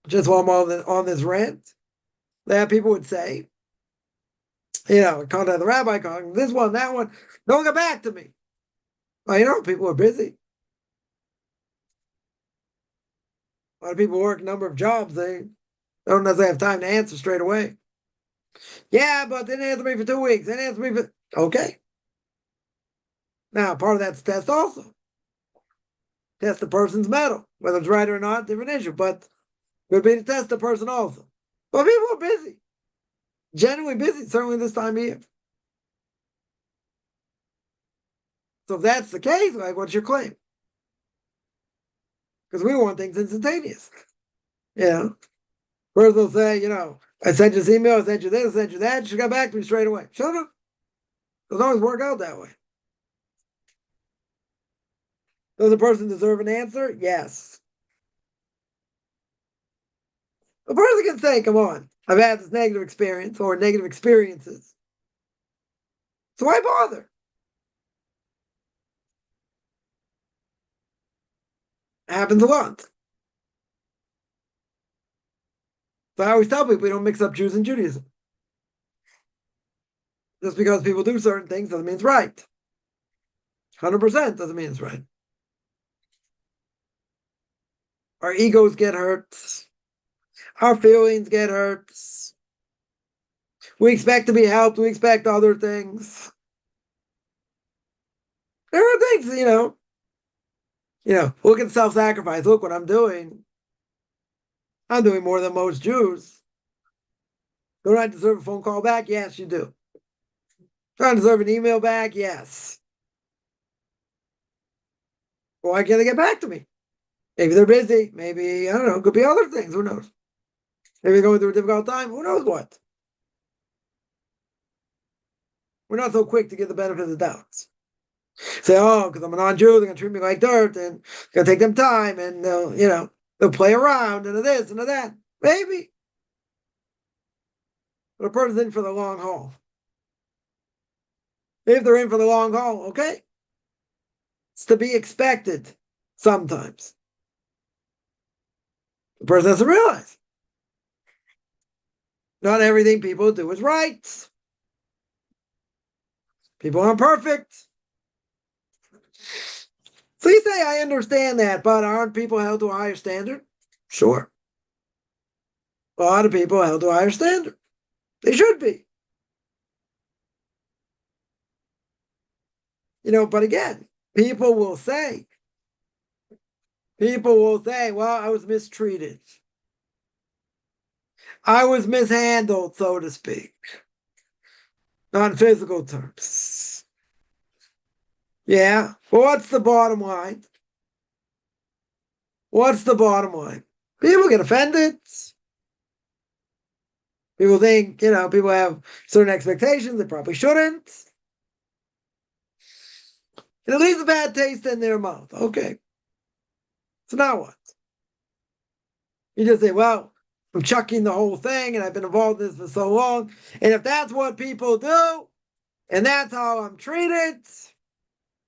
Just while I'm on this rant, that people would say, contact the rabbi, contact this one, that one. Don't get back to me. Well, people are busy. A lot of people work a number of jobs. They don't necessarily have time to answer straight away. Yeah, but they didn't answer me for 2 weeks. They didn't answer me for... Okay. Now, part of that's test also. Test the person's mettle. Whether it's right or not, different issue. But could be to test the person also. But people are busy. Genuinely busy, certainly this time of year. So if that's the case, like, what's your claim? Because we want things instantaneous. Person will say, I sent you this email, I sent you this, I sent you that. She got back to me straight away. Shut up. Doesn't always work out that way. Does a person deserve an answer? Yes. A person can say, come on, I've had this negative experience or negative experiences. So why bother? It happens a lot. So I always tell people we don't mix up Jews and Judaism. Just because people do certain things doesn't mean it's right. 100% doesn't mean it's right. Our egos get hurt. Our feelings get hurt. We expect to be helped. We expect other things. There are things, look at self-sacrifice. Look what I'm doing. I'm doing more than most Jews. Don't I deserve a phone call back? Yes, you do. Do I deserve an email back? Yes. Well, why can't they get back to me? Maybe they're busy. Maybe, I don't know, it could be other things. Who knows? Maybe they're going through a difficult time. Who knows what? We're not so quick to give the benefit of the doubt. Say, oh, because I'm a non-Jew, they're going to treat me like dirt, and it's going to take them time, and they'll play around, and this and that. Maybe. But a person's in for the long haul. If they're in for the long haul, okay. It's to be expected sometimes. The person has to realize not everything people do is right. People aren't perfect. So you say, I understand that, but aren't people held to a higher standard? Sure. A lot of people are held to a higher standard. They should be. But again, people will say, well, I was mistreated. I was mishandled, so to speak. Not in physical terms. Yeah. Well, what's the bottom line? What's the bottom line? People get offended. People think, people have certain expectations they probably shouldn't. It leaves a bad taste in their mouth. Okay. So now what? You just say, well, I'm chucking the whole thing and I've been involved in this for so long. And if that's what people do, and that's how I'm treated,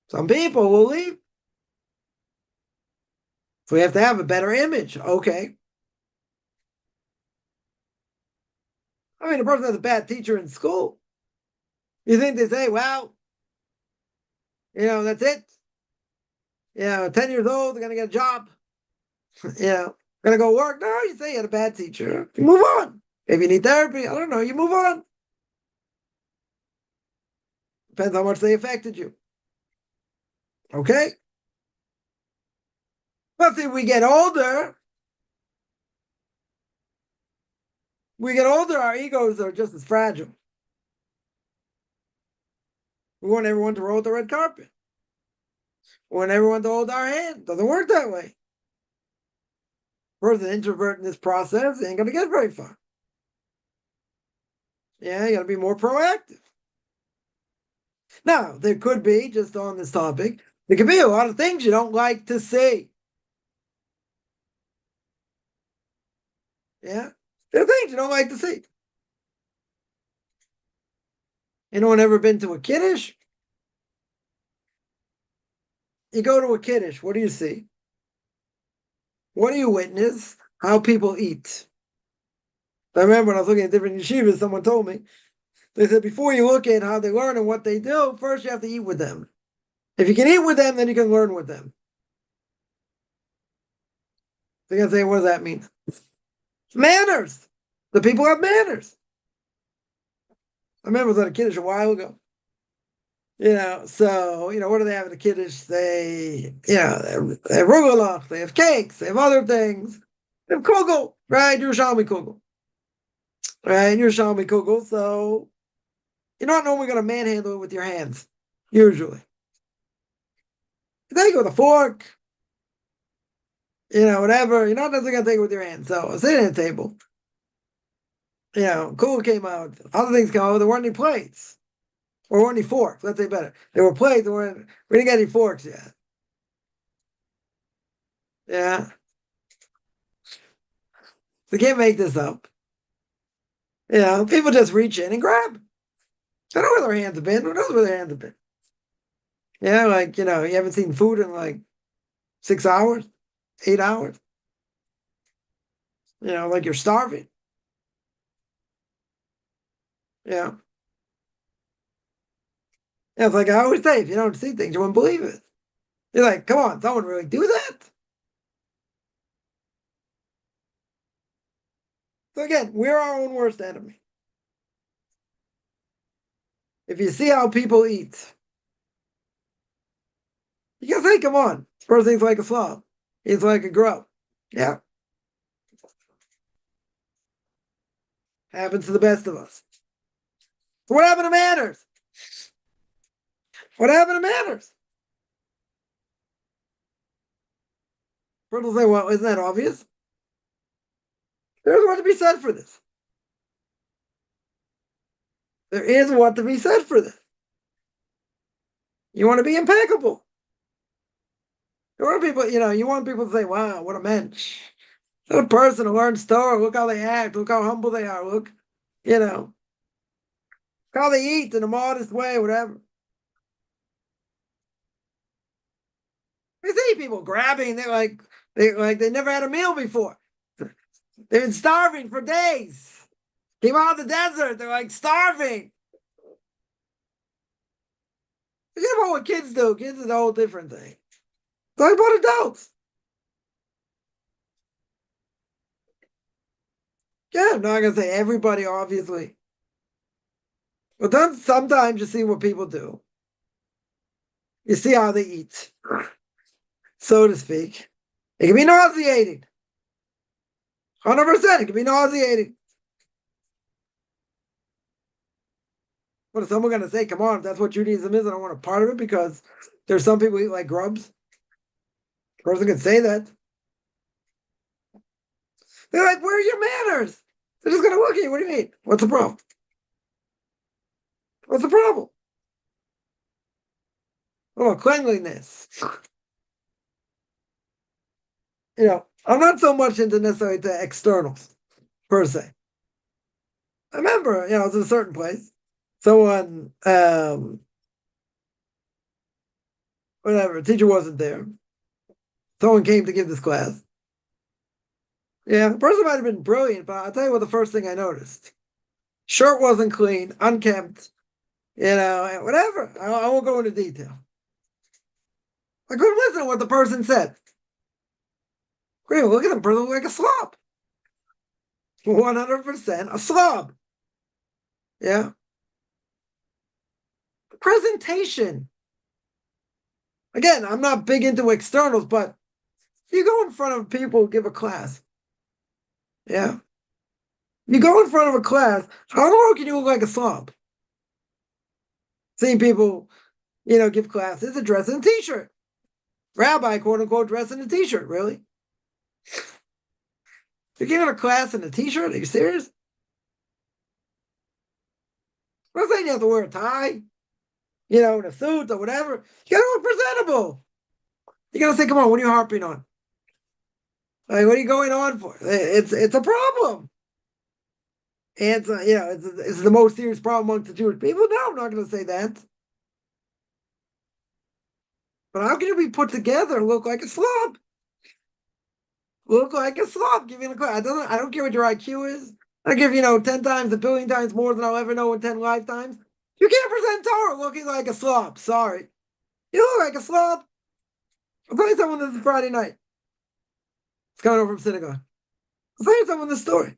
some people will leave. So we have to have a better image. Okay. I mean, a person has a bad teacher in school. You think they say, well, that's it. 10 years old, they're going to get a job. Going to go work. No, you say you had a bad teacher. You move on. If you need therapy, I don't know, you move on. Depends how much they affected you. Okay? But if we get older, our egos are just as fragile. We want everyone to roll the red carpet. We want everyone to hold our hand. Doesn't work that way. First, an introvert in this process ain't going to get very far. You got to be more proactive. Now, there could be, just on this topic, there could be a lot of things you don't like to see. Yeah? There are things you don't like to see. Anyone ever been to a kiddush? You go to a kiddush, what do you see? What do you witness? How people eat. I remember when I was looking at different yeshivas, someone told me, they said, before you look at how they learn and what they do, first you have to eat with them. If you can eat with them, then you can learn with them. They're going to say, what does that mean? Manners. The people have manners. I remember I was at a kiddush a while ago. So, what do they have at a kiddush? They have rugelach, they have cakes, they have other things. They have kugel, right? Yerushalmi kugel. Right? Yerushalmi kugel. So, you're not normally going to manhandle it with your hands, usually. You take it with a fork, whatever. You're not necessarily going to take it with your hands. So, I sitting at the table. Kugel came out. Other things came out. There weren't any plates. Or weren't any forks. Let's say better. There were plates. We didn't get any forks yet. Yeah. They can't make this up. People just reach in and grab. I don't know where their hands have been. Who knows where their hands have been? You haven't seen food in like 6 hours, 8 hours. Like you're starving. Yeah. It's like I always say, if you don't see things, you wouldn't believe it. You're like, come on, someone really do that? So again, we're our own worst enemy. If you see how people eat, you can say, come on, this person's like a slob. He's like a grub. Yeah. Happens to the best of us. So what happened to manners? What happened to manners? People say, well, isn't that obvious? There's what to be said for this. There is what to be said for this. You want to be impeccable. You want people to say, wow, what a mensch. What a person who learns Torah. Look how they act. Look how humble they are. Look how they eat in a modest way, whatever. I see people grabbing. They never had a meal before. They've been starving for days. Came out of the desert. They're like starving. Forget about what kids do. Kids is a whole different thing. Talk about adults. Yeah, I'm not gonna say everybody, obviously. But then sometimes you see what people do. You see how they eat, so to speak. It can be nauseating. 100%, it can be nauseating. What is someone going to say? Come on, if that's what Judaism is, I don't want a part of it because there's some people who eat like grubs. A person could say that. They're like, where are your manners? They're just going to look at you. What do you mean? What's the problem? What's the problem? Oh, cleanliness. I'm not so much into necessarily the externals, per se. I remember, I was in a certain place. Someone, whatever, teacher wasn't there. Someone came to give this class. Yeah, the person might have been brilliant, but I'll tell you what the first thing I noticed. Shirt wasn't clean, unkempt, whatever. I won't go into detail. I couldn't listen to what the person said. Great, look at him, person look like a slob. 100% a slob. Yeah. Presentation. Again, I'm not big into externals, but you go in front of people, give a class. Yeah. You go in front of a class, how in the world can you look like a slob? Seeing people, give classes and dress in a t-shirt. Rabbi, quote unquote, dress in a t-shirt, really? You're giving a class in a t-shirt? Are you serious? I'm not saying you have to wear a tie, in a suit or whatever. You gotta look presentable. You gotta say, come on, what are you harping on? Like, what are you going on for? It's a problem. And it's the most serious problem amongst the Jewish people. No, I'm not going to say that. But how can you be put together and look like a slob? Look like a slob giving a class. I don't care what your IQ is. I give 10 times, a billion times more than I'll ever know in 10 lifetimes. You can't present Torah looking like a slob. Sorry. You look like a slob. I'll tell you someone this is Friday night. It's coming over from synagogue. I'll tell you someone this story.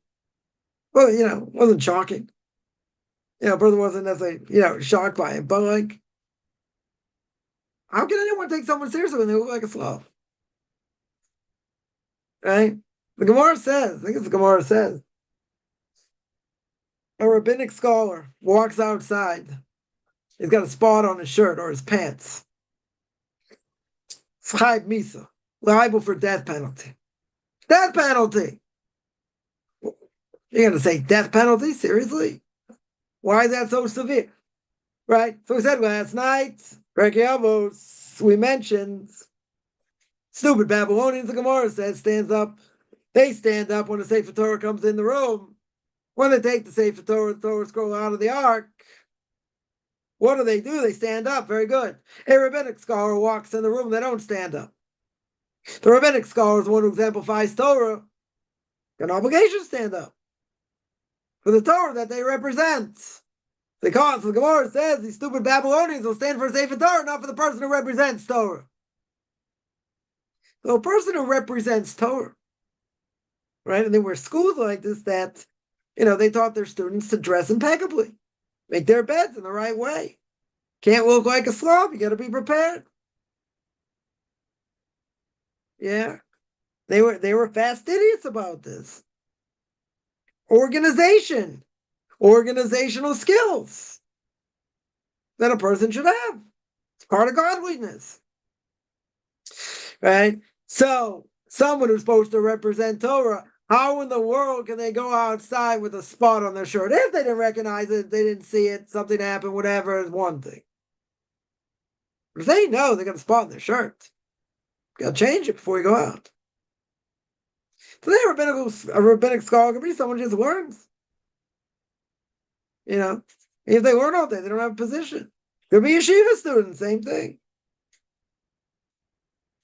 Well, it wasn't shocking. Brother wasn't necessarily, shocked by it. But like, how can anyone take someone seriously when they look like a slob? Right? The Gemara says, I think it's the Gemara says, a rabbinic scholar walks outside. He's got a spot on his shirt or his pants. Chayv Misa, liable for death penalty. Death penalty! You're going to say death penalty? Seriously? Why is that so severe? Right? So we said last night, we mentioned stupid Babylonians, the Gemara says, they stand up when the Sefer Torah comes in the room. When they take the Sefer Torah, the Torah scroll out of the ark, what do? They stand up. Very good. A rabbinic scholar walks in the room, they don't stand up. The rabbinic scholar is the one who exemplifies Torah. Got an obligation to stand up for the Torah that they represent. Because the Gemara says these stupid Babylonians will stand for Sefer Torah, not for the person who represents Torah. So a person who represents Torah, right? And there were schools like this that, they taught their students to dress impeccably, make their beds in the right way. Can't look like a slob. You got to be prepared. Yeah, they were fastidious about this. Organizational skills that a person should have. It's part of godliness, right? So someone who's supposed to represent Torah, how in the world can they go outside with a spot on their shirt? If they didn't recognize it, they didn't see it, something happened, whatever, is one thing. But if they know they got a spot on their shirt, got to change it before you go out. Today, a rabbinic scholar could be someone who just learns. If they learn all day, they don't have a position. Could be a yeshiva student, same thing.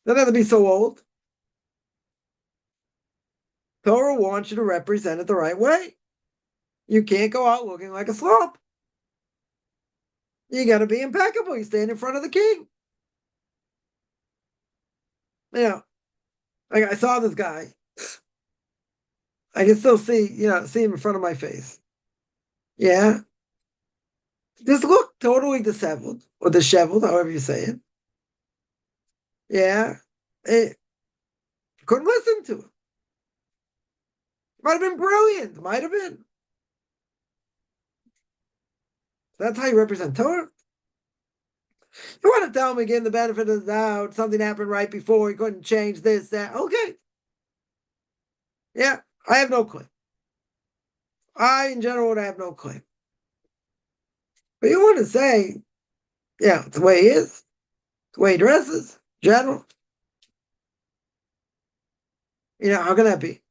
They don't have to be so old. Torah wants you to represent it the right way. You can't go out looking like a slob. You got to be impeccable. You stand in front of the king. I saw this guy. I can still see him in front of my face. Yeah. Just look totally disheveled, or disheveled, however you say it. Yeah. Couldn't listen to him. Might have been brilliant. Might have been. That's how you represent Torah? You want to tell me, again, the benefit of the doubt, something happened right before, he couldn't change this, that. Okay. Yeah, I have no claim. I, in general, would have no claim. But you want to say, it's the way he is, it's the way he dresses, in general. How can that be?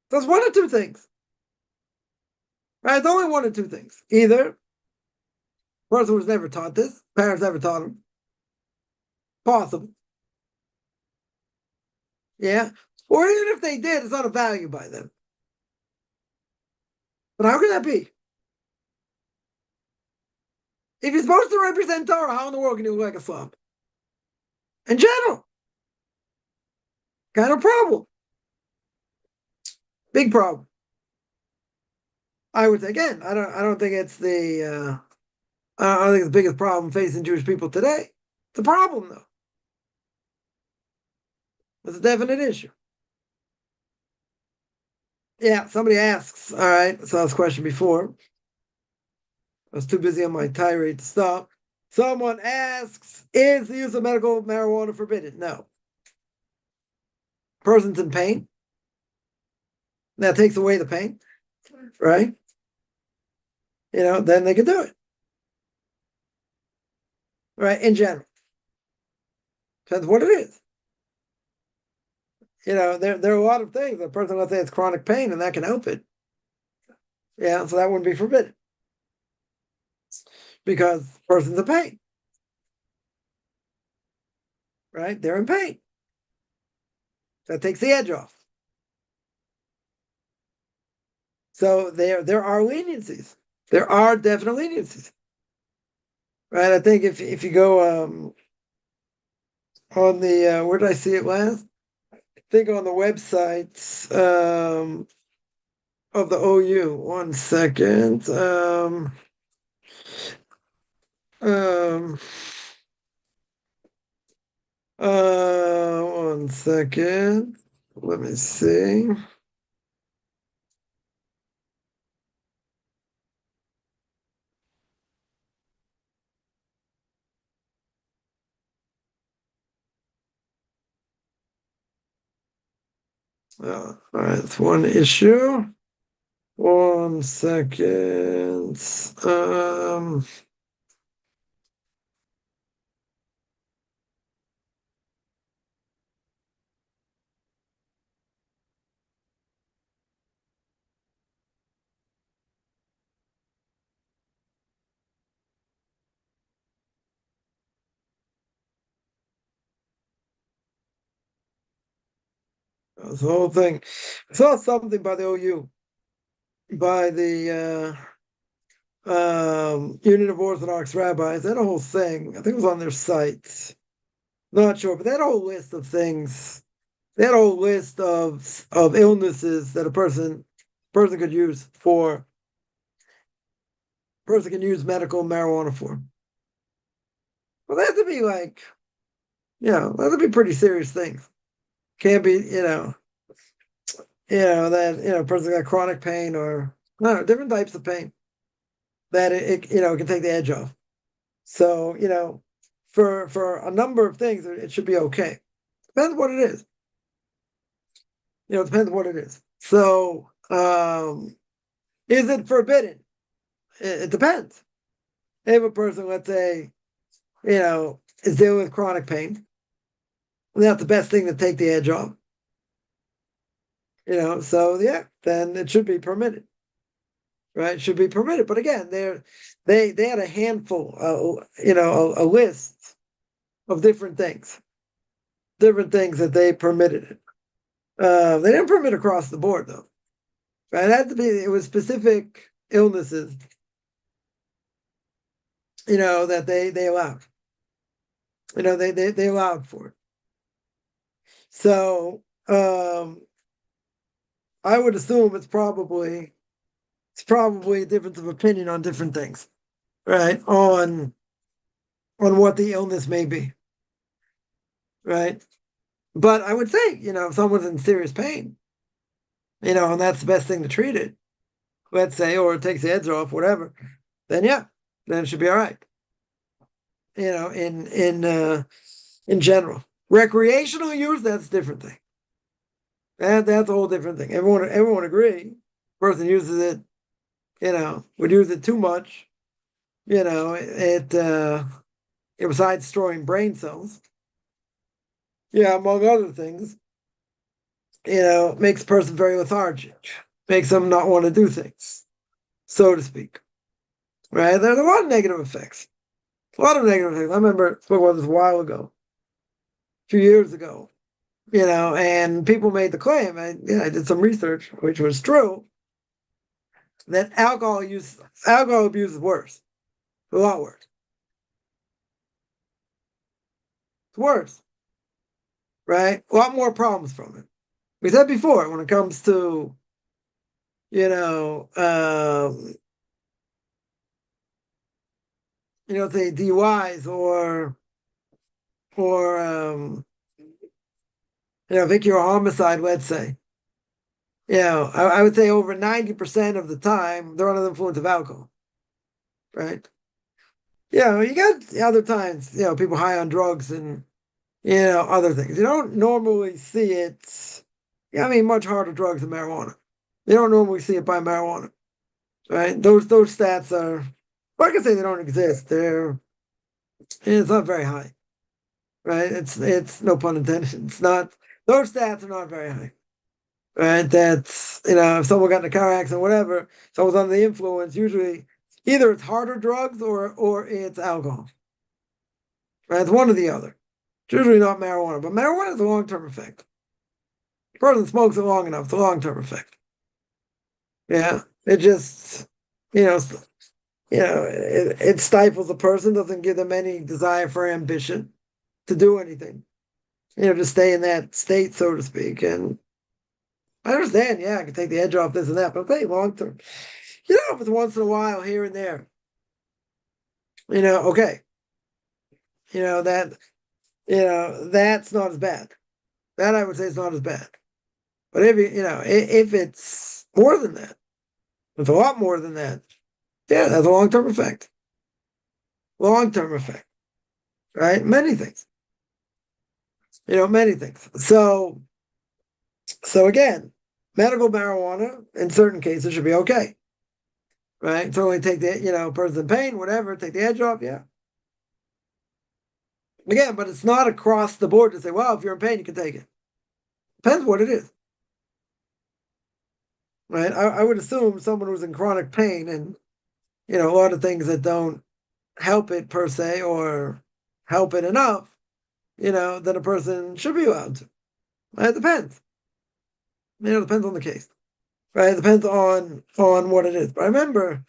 There's one or two things. Right? It's only one or two things. Either person was never taught this, parents never taught him. Possible. Yeah. Or even if they did, it's not a value by them. But how can that be? If you're supposed to represent Torah, how in the world can you look like a slob? In general. Kind of problem. Big problem. I would say, again, I don't think it's I don't think it's the biggest problem facing Jewish people today. It's a problem, though. It's a definite issue. Yeah, somebody asks. All right, saw this question before. I was too busy on my tirade to stop. Someone asks, is the use of medical marijuana forbidden? No. Person's in pain. That takes away the pain, right? Then they can do it. Right, in general. Depends what it is. There are a lot of things. A person, let's say, it's chronic pain, and that can help it. Yeah, so that wouldn't be forbidden. Because the person's in pain. Right? They're in pain. That takes the edge off. So there are leniencies. There are definite leniencies. Right? I think if you go on the where did I see it last? I think on the website of the OU. 1 second. One second. Let me see. All right, that's one issue. 1 second. The whole thing. I saw something by the OU, by the Union of Orthodox Rabbis. They had a whole thing. I think it was on their site. Not sure, but they had a whole list of things. They had a whole list of illnesses that a person could use can use medical marijuana for. Well, they have to be like, they have to be pretty serious things. Can't be, that a person got chronic pain or no different types of pain that it can take the edge off. So for a number of things it should be okay. Depends what it is. It depends what it is. So is it forbidden? It depends. If a person, let's say, is dealing with chronic pain, that's the best thing to take the edge off. So yeah, then it should be permitted. Right? It should be permitted. But again, they had a handful, a list of different things that they permitted it. They didn't permit across the board though. Right? It was specific illnesses, that they allowed. They allowed for it. So I would assume it's probably a difference of opinion on different things, right? On what the illness may be, right? But I would say, if someone's in serious pain, and that's the best thing to treat it, let's say, or it takes the edge off, whatever, then yeah, then it should be all right. In general, recreational use, that's a different thing. That's a whole different thing. Everyone agree. Person uses it, would use it too much, besides destroying brain cells, among other things, makes a person very lethargic, makes them not want to do things, so to speak. Right? There's a lot of negative effects. I remember I spoke about this a while ago. few years ago, and people made the claim, I did some research, which was true, that alcohol abuse is worse, a lot worse. It's worse, right? A lot more problems from it. We said before, when it comes to, say DUIs or vehicular homicide, let's say. I would say over 90% of the time they're under the influence of alcohol, right? You got other times, people high on drugs and other things. You don't normally see it. Much harder drugs than marijuana. You don't normally see it by marijuana, right? Those stats are, well, I can say they don't exist. It's not very high, right? It's no pun intended. It's not. Those stats are not very high, right? That's if someone got in a car accident, whatever, someone's under the influence. Usually, either it's harder drugs or it's alcohol, right? It's one or the other. It's usually not marijuana, but marijuana has a long-term effect. The person smokes it long enough, it's a long-term effect. Yeah, it just, it stifles a person, doesn't give them any desire for ambition to do anything. To stay in that state, so to speak. And I understand, I can take the edge off this and that, but hey, long term, if it's once in a while here and there, okay, that, that's not as bad. That I would say is not as bad. But if it's more than that, it's a lot more than that. Yeah, that's a long-term effect. Long-term effect, right? Many things. Many things. So again, medical marijuana in certain cases should be okay, right? So only take the, person in pain, whatever, take the edge off, yeah. Again, but it's not across the board to say, well, if you're in pain, you can take it. Depends what it is, right? I would assume someone who's in chronic pain and, a lot of things that don't help it per se or help it enough, then a person should be allowed to. It depends. It depends on the case, right? It depends on what it is. But I remember,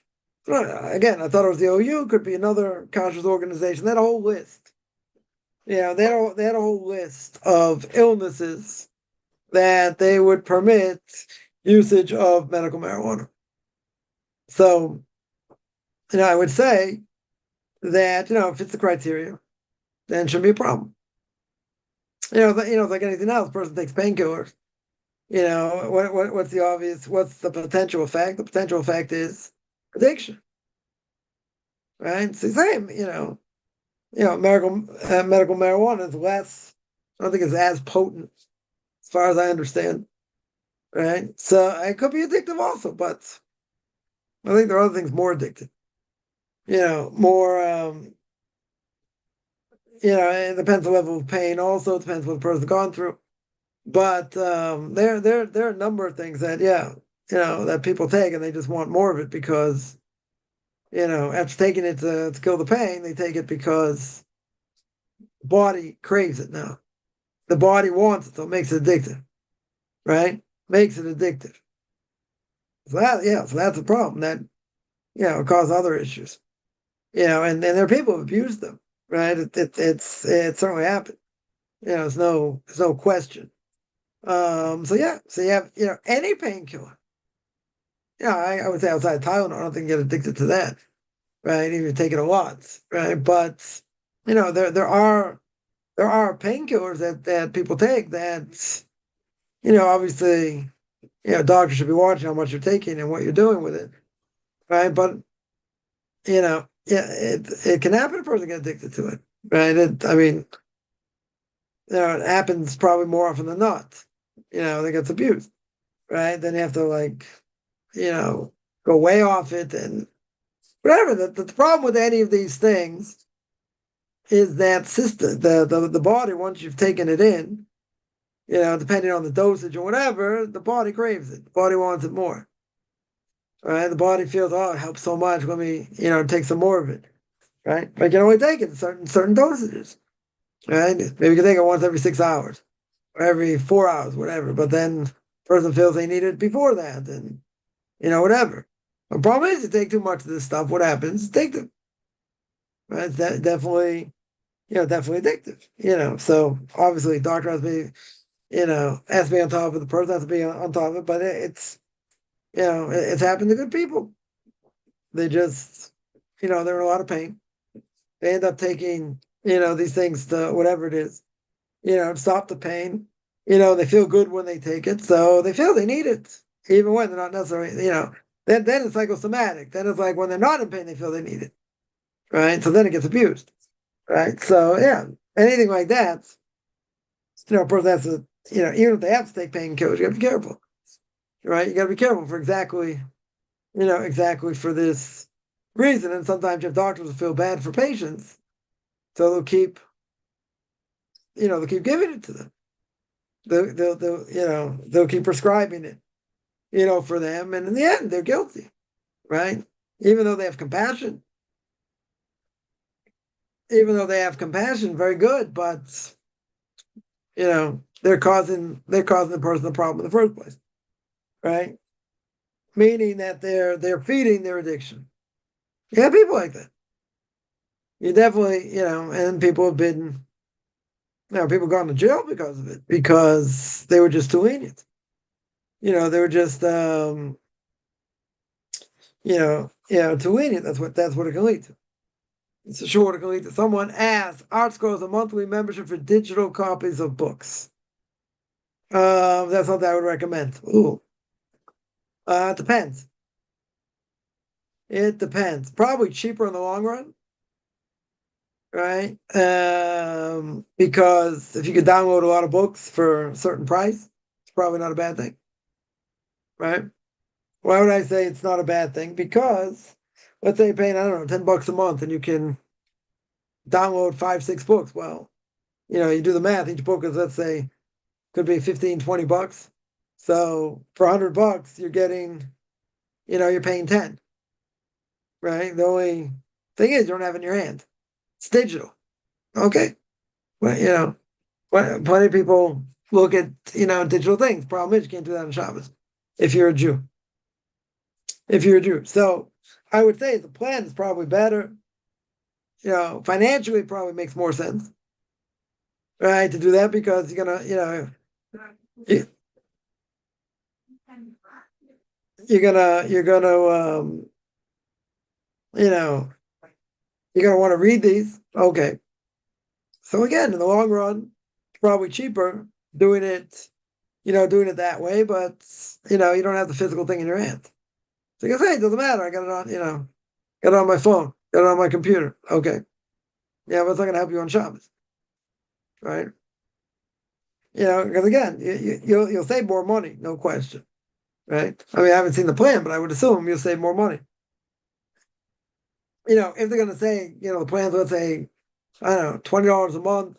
again, I thought it was the OU, could be another conscious organization. They had a whole list. They had a whole list of illnesses that they would permit usage of medical marijuana. So, I would say that, if it's the criteria, then it shouldn't be a problem. It's like anything else, a person takes painkillers. What's the potential effect? The potential effect is addiction, right? It's the same, medical marijuana is less, I don't think it's as potent as far as I understand, right? So it could be addictive also, but I think there are other things more addictive, more, it depends on the level of pain also, it depends what the person's gone through. But there are a number of things that, that people take and they just want more of it because, after taking it to kill the pain, they take it because the body craves it now. The body wants it, so it makes it addictive, right? Makes it addictive. So that's a problem that, cause other issues, and there are people who abuse them, right? It certainly happened. There's no question. So you have, any painkiller. I would say outside of Tylenol, I don't think you get addicted to that, right? Even if you take it a lot, right? But there are painkillers that people take that, obviously, doctors should be watching how much you're taking and what you're doing with it, right? But it can happen. A person get addicted to it, right? It happens probably more often than not. That gets abused, right? Then you have to go way off it and whatever. The problem with any of these things is that system, the body, once you've taken it in, depending on the dosage or whatever, the body craves it. The body wants it more. Right? The body feels, oh, it helps so much. Let me, take some more of it. Right? But you can only take it in certain dosages. right? Maybe you can take it once every 6 hours or every 4 hours, whatever. But then the person feels they need it before that, and whatever. The problem is, you take too much of this stuff. What happens? It's addictive, right? It's definitely, definitely addictive. So obviously, doctor has to be, has to be on top of it. The person has to be on top of it. But it's, it's happened to good people. They just, they're in a lot of pain. They end up taking, these things to whatever it is, stop the pain. They feel good when they take it, so they feel they need it, even when they're not necessarily, then it's psychosomatic. Then it's like when they're not in pain, they feel they need it, right? So then it gets abused, right? So yeah, anything like that, a person has to, even if they have to take painkillers, you got to be careful, right? You got to be careful for exactly, exactly for this reason. And sometimes you have doctors who feel bad for patients, so they'll keep giving it to them. They'll keep prescribing it, for them, and in the end, they're guilty, right? Even though they have compassion, very good, but they're causing the person the problem in the first place, right? Meaning that they're feeding their addiction. You have people like that. You definitely, and people have been, people gone to jail because of it, because they were just too lenient. They were just, too lenient. That's what it can lead to. It's a short it can lead to. Someone asked, ArtScroll is a monthly membership for digital copies of books. That's something I would recommend. Ooh. It depends. It depends. Probably cheaper in the long run, right? Because if you could download a lot of books for a certain price, it's probably not a bad thing, right? Why would I say it's not a bad thing? Because let's say you're paying, I don't know, $10 a month and you can download 5, 6 books. Well, you do the math. Each book is, let's say, could be 15, $20. So for $100, you're getting, you're paying 10, right? The only thing is you don't have it in your hand. It's digital. Okay. Well, plenty of people look at, digital things. Problem is you can't do that on Shabbos if you're a Jew. So I would say the plan is probably better. Financially, it probably makes more sense, right, to do that, because you're gonna, you- you're gonna, you know, you're gonna want to read these. Okay. So again, in the long run, it's probably cheaper doing it that way, but you don't have the physical thing in your hand. So you can say it doesn't matter. I got it on, got it on my phone, got it on my computer. Okay. Yeah, but it's not gonna help you on Shabbos, right? Because again, you'll save more money, no question, right? I mean, I haven't seen the plan, but I would assume you'll save more money. If they're gonna say, the plans, let's say, I don't know, $20 a month,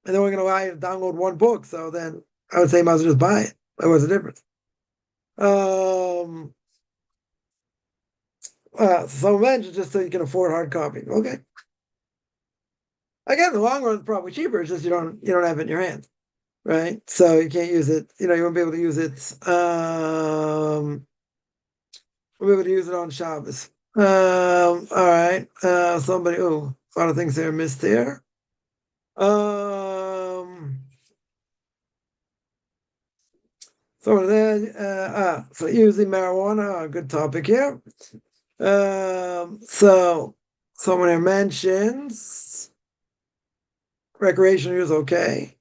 and they're only gonna allow you to download one book, so then I would say you might as well just buy it. Like, what's the difference? Um, so mention just so you can afford hard copy. Okay. Again, the long run is probably cheaper. It's just you don't have it in your hand, right? So you can't use it. You won't be able to use it. We'll be able to use it on Shabbos. All right. Somebody. Oh, a lot of things there missed there. So then, so using marijuana, a good topic here. So someone here mentions recreational use, okay.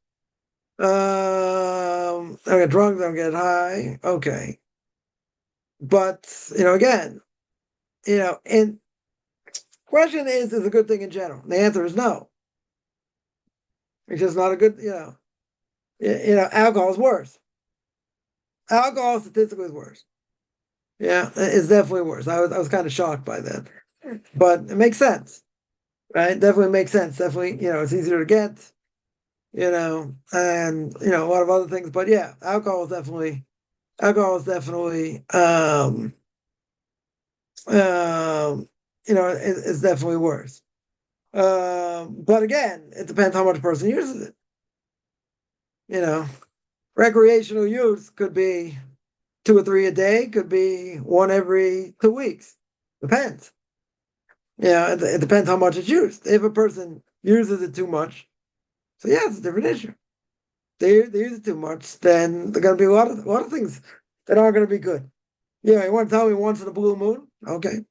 Don't get drunk, don't get high, okay. But again, and question is a good thing in general? The answer is no. It's just not a good, alcohol is worse. Alcohol statistically is worse. Yeah, it's definitely worse. I was kind of shocked by that, but it makes sense, right? Definitely makes sense. Definitely, it's easier to get, and a lot of other things. But yeah, alcohol is definitely, it's definitely worse. But again, it depends how much a person uses it. Recreational use could be 2 or 3 a day, could be one every 2 weeks. Depends. It depends how much it's used. If a person uses it too much, so yeah, it's a different issue. They use it too much, then there are going to be a lot of things that aren't going to be good. You want to tell me once in a blue moon? Okay,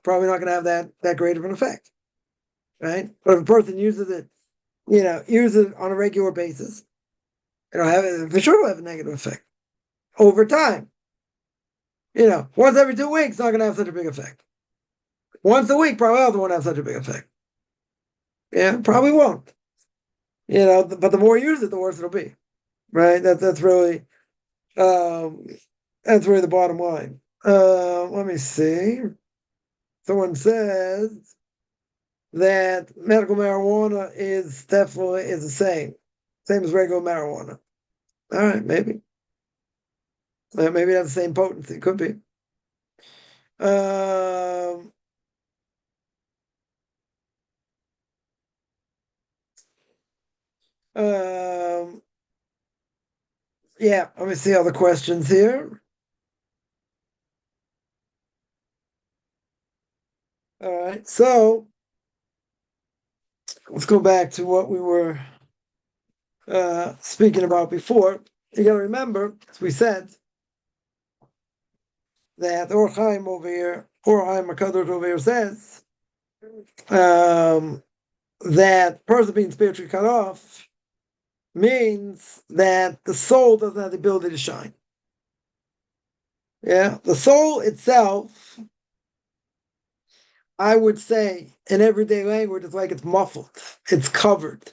probably not going to have that great of an effect, right? But if a person uses it, uses it on a regular basis, it'll have it for sure. Will have a negative effect over time. Once every 2 weeks, not going to have such a big effect. Once a week, probably also won't have such a big effect. Yeah, probably won't. But the more you use it, the worse it'll be. Right? That's really the bottom line. Let me see. Someone says that medical marijuana is definitely the same as regular marijuana. All right, maybe. Maybe it has the same potency. Could be. Yeah, let me see all the questions here. All right, so let's go back to what we were speaking about before. You got to remember, as we said, that Or Chaim over here, Or Chaim HaKadosh over here says that person being spiritually cut off means that the soul doesn't have the ability to shine. Yeah, the soul itself, I would say, in everyday language, it's like it's muffled, it's covered,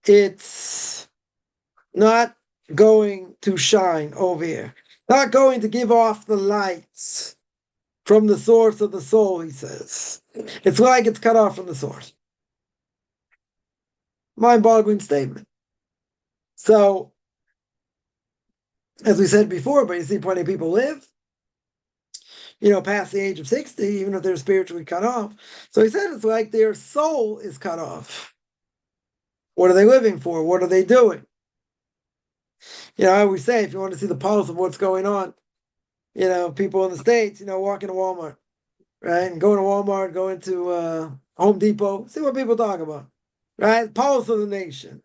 it's not going to shine over here, not going to give off the lights from the source of the soul, he says. It's like it's cut off from the source. Mind-boggling statement. So, as we said before, but you see plenty of people live, past the age of 60, even if they're spiritually cut off. So he said it's like their soul is cut off. What are they living for? What are they doing? I always say, if you want to see the pulse of what's going on, people in the States, walking to Walmart, right? And going to Walmart, going to Home Depot, see what people talk about, right? Pulse of the nation.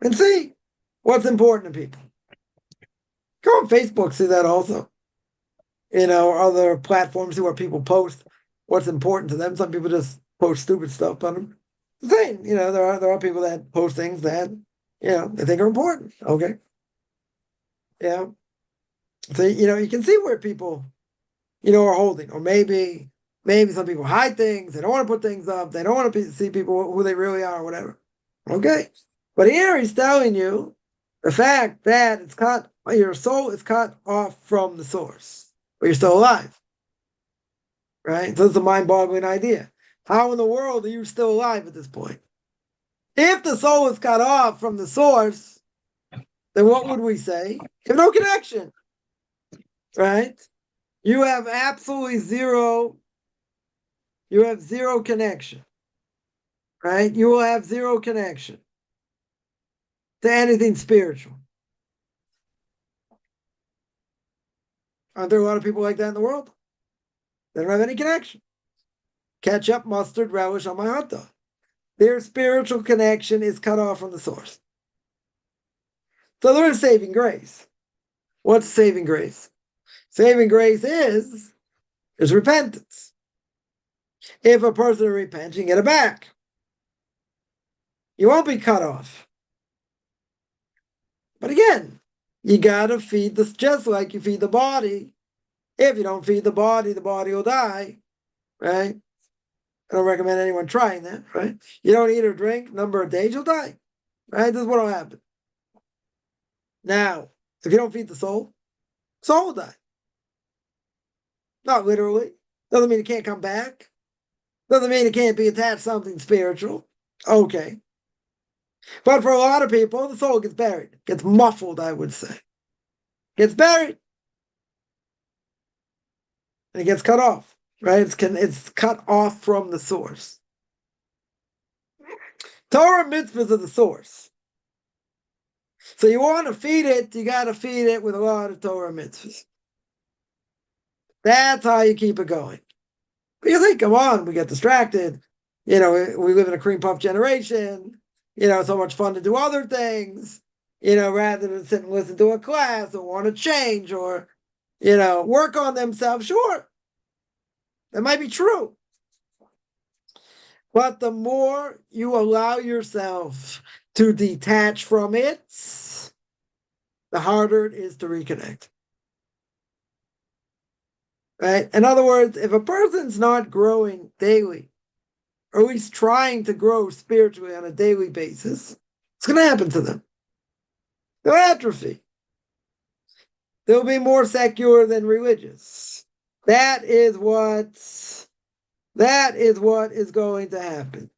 And see what's important to people. Go on Facebook, see that also. Or other platforms, see where people post what's important to them. Some people just post stupid stuff on them. Same, there are people that post things that, they think are important. Okay. Yeah. So, you can see where people, are holding. Or maybe some people hide things. They don't want to put things up. They don't want to see people who they really are or whatever. Okay. But here he's telling you the fact that your soul is cut off from the source, but you're still alive. Right? So it's a mind-boggling idea. How in the world are you still alive at this point? If the soul is cut off from the source, then what would we say? You have no connection. Right? You have absolutely zero. You have zero connection. Right? You will have zero connection to anything spiritual. Aren't there a lot of people like that in the world? They don't have any connection. Ketchup, mustard, relish on my hot dog. Their spiritual connection is cut off from the source. So there is saving grace. What's saving grace? Saving grace is repentance. If a person repents, you can get it back. You won't be cut off. But again, you got to feed this just like you feed the body. If you don't feed the body will die, right? I don't recommend anyone trying that, right? You don't eat or drink, number of days, you'll die, right? This is what will happen. Now, if you don't feed the soul will die. Not literally. Doesn't mean it can't come back. Doesn't mean it can't be attached to something spiritual. Okay. But for a lot of people, the soul gets buried, gets muffled, I would say. Gets buried. And it gets cut off, right? It's cut off from the source. Torah mitzvahs are the source. So you want to feed it, you got to feed it with a lot of Torah mitzvahs. That's how you keep it going. But you think, come on, we get distracted. We live in a cream puff generation. So much fun to do other things, rather than sit and listen to a class or want to change or, work on themselves. Sure, that might be true. But the more you allow yourself to detach from it, the harder it is to reconnect. Right? In other words, if a person's not growing daily, or at least trying to grow spiritually on a daily basis, it's going to happen to them. They'll atrophy. They'll be more secular than religious. That is what is going to happen.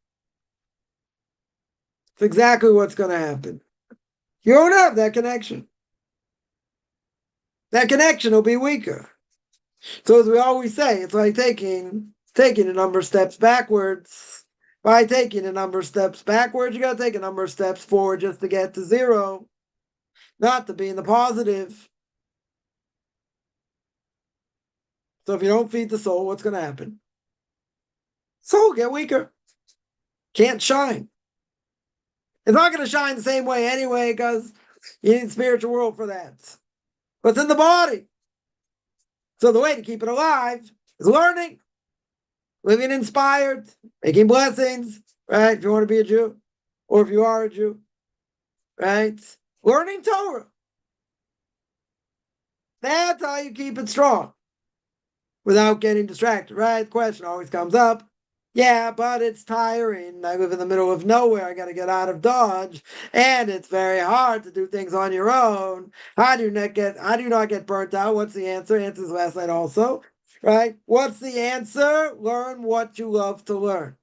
It's exactly what's going to happen. You don't have that connection. That connection will be weaker. So as we always say, it's like taking a number of steps backwards. By taking a number of steps backwards, you got to take a number of steps forward just to get to zero, not to be in the positive. So if you don't feed the soul, what's going to happen? Soul get weaker. Can't shine. It's not going to shine the same way anyway because you need the spiritual world for that. But it's in the body. So the way to keep it alive is learning, living inspired, making blessings, right? If you want to be a Jew, or if you are a Jew, right? Learning Torah. That's how you keep it strong without getting distracted, right? The question always comes up. Yeah, but it's tiring. I live in the middle of nowhere. I got to get out of Dodge, and it's very hard to do things on your own. How do you not get burnt out? What's the answer? Answers last night also, right? What's the answer? Learn what you love to learn.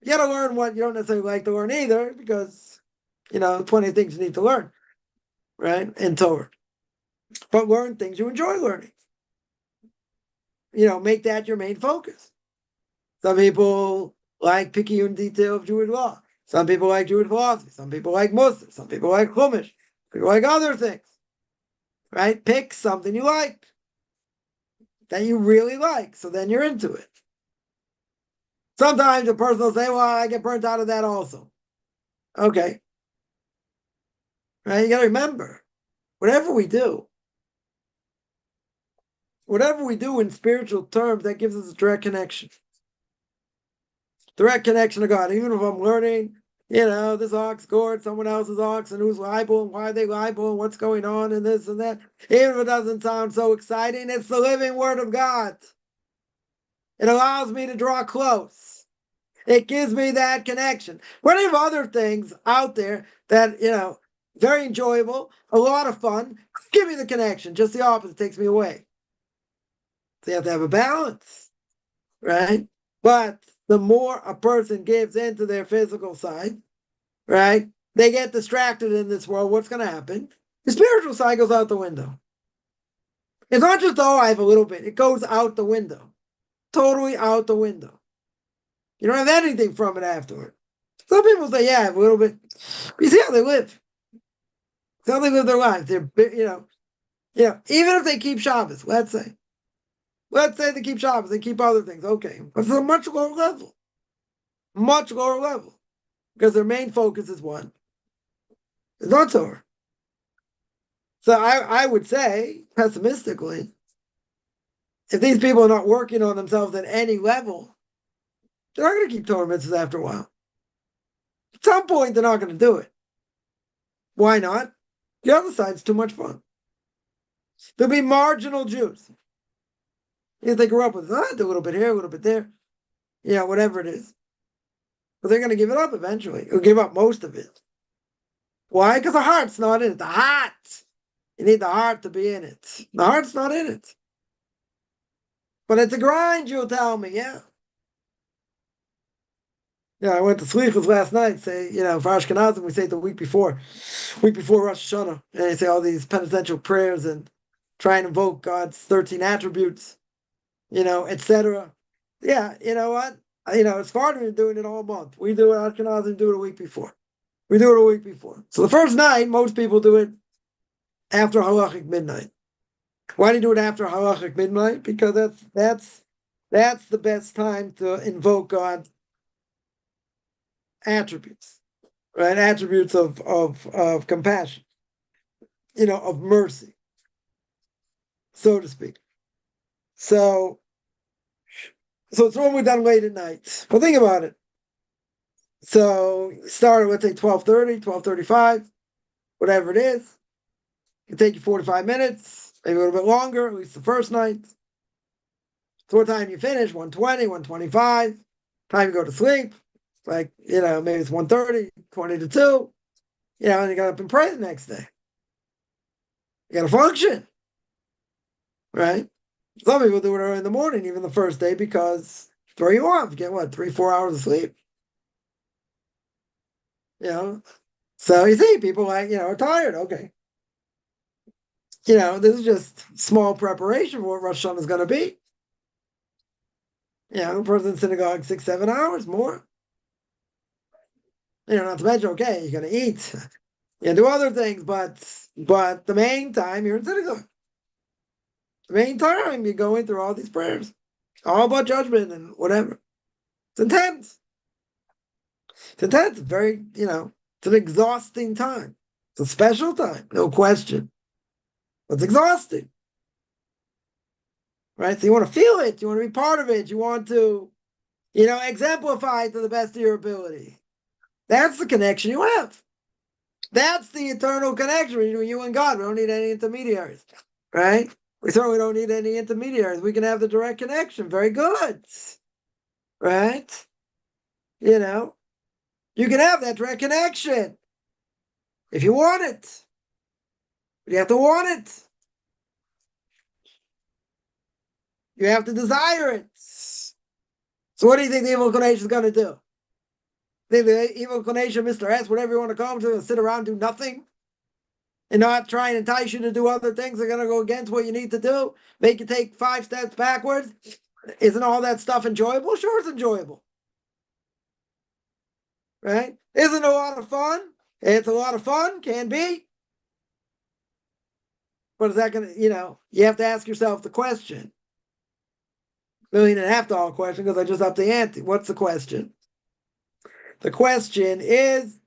You got to learn what you don't necessarily like to learn either, because plenty of things you need to learn, right? In Torah, but learn things you enjoy learning. Make that your main focus. Some people like picayune detail of Jewish law. Some people like Jewish philosophy. Some people like Muslim. Some people like Chumash. People like other things. Right? Pick something you like, that you really like, so then you're into it. Sometimes a person will say, well, I get burnt out of that also. Okay. Right? You got to remember, whatever we do in spiritual terms, that gives us a direct connection. Direct connection to God. Even if I'm learning, this ox gored someone else's ox and who's liable and why are they liable and what's going on and this and that. Even if it doesn't sound so exciting, it's the living word of God. It allows me to draw close. It gives me that connection. Plenty of other things out there that, very enjoyable, a lot of fun, give me the connection. Just the opposite, takes me away. So you have to have a balance, right? But the more a person gives into their physical side, right, they get distracted in this world. What's going to happen? The spiritual side goes out the window. It's not just, I have a little bit. It goes out the window. Totally out the window. You don't have anything from it afterward. Some people say, yeah, I have a little bit. But you see how they live. See how they live their lives. They're, even if they keep Shabbos, let's say they keep Shabbos, they keep other things. Okay. But it's a much lower level. Much lower level. Because their main focus is what? It's not Torah. So I would say, pessimistically, if these people are not working on themselves at any level, they're not going to keep Torah mitzvahs after a while. At some point, they're not going to do it. Why not? The other side's too much fun. There'll be marginal Jews. If they grew up with, do a little bit here, a little bit there, whatever it is. But they're going to give it up eventually, or give up most of it. Why? Because the heart's not in it. The heart. You need the heart to be in it. The heart's not in it. But it's a grind, you'll tell me, yeah. Yeah, I went to Slichus last night, say, for Ashkenazim, we say the week before Rosh Hashanah, and they say all these penitential prayers and try and invoke God's 13 attributes, etc. Yeah, you know what? It's far to doing it all month. We do it, Ashkenazim do it a week before. We do it a week before. So the first night, most people do it after halachic midnight. Why do you do it after halachic midnight? Because that's the best time to invoke God's attributes, right? Attributes of compassion, of mercy, so to speak. So it's normally done late at night. But think about it. So start at, let's say, 12:30, 12:35, whatever it is. It can take you 45 minutes, maybe a little bit longer, at least the first night. So what time you finish? 1:20, 1:25. Time you go to sleep. Like, maybe it's 1:30, 20 to 2. And you got up and pray the next day. You got to function. Right? Some people do it early in the morning, even the first day, because throw you off. You get 3-4 hours of sleep. So you see, people are tired. Okay. This is just small preparation for what Rosh Hashanah is going to be. A person in synagogue 6-7 hours more. Not to mention, okay, you're going to eat, do other things, but the main time you're in synagogue. The main time you're going through all these prayers, all about judgment and whatever. It's intense. It's intense. It's very, it's an exhausting time. It's a special time, no question. But it's exhausting. Right? So you want to feel it. You want to be part of it. You want to, exemplify it to the best of your ability. That's the connection you have. That's the eternal connection between you and God. We don't need any intermediaries. Right? We certainly don't need any intermediaries. We can have the direct connection. Very good. Right? You can have that direct connection if you want it. But you have to want it. You have to desire it. So what do you think the evil inclination is going to do? Think the evil inclination, Mr. S, whatever you want to call him, to sit around and do nothing? And not try and entice you to do other things that are going to go against what you need to do? Make you take 5 steps backwards? Isn't all that stuff enjoyable? Sure, it's enjoyable. Right? Isn't it a lot of fun? It's a lot of fun, can be. But is that going to, you have to ask yourself the question. $1.5 million question, because I just upped the ante. What's the question? The question is